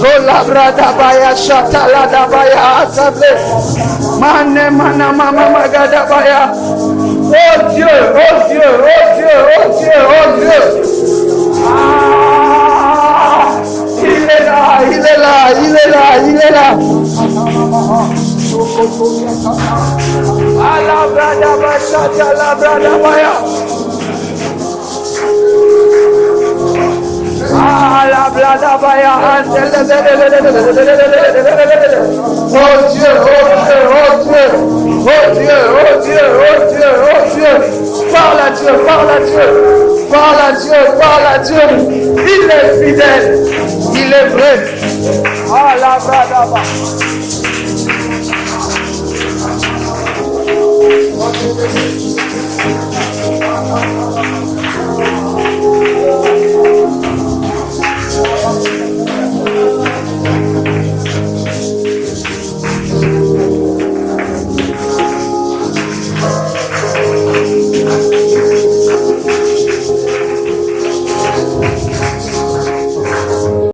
Speaker 1: Kolabradabaya shata ladabaya asable. Mane mana mama magadabaya. Oh Dieu. Ah, il est là. Alabradaba shata labradabaya. La blada baya. Oh Dieu. Parle à Dieu. Il est fidèle. Il est vrai. Ah la blada baya.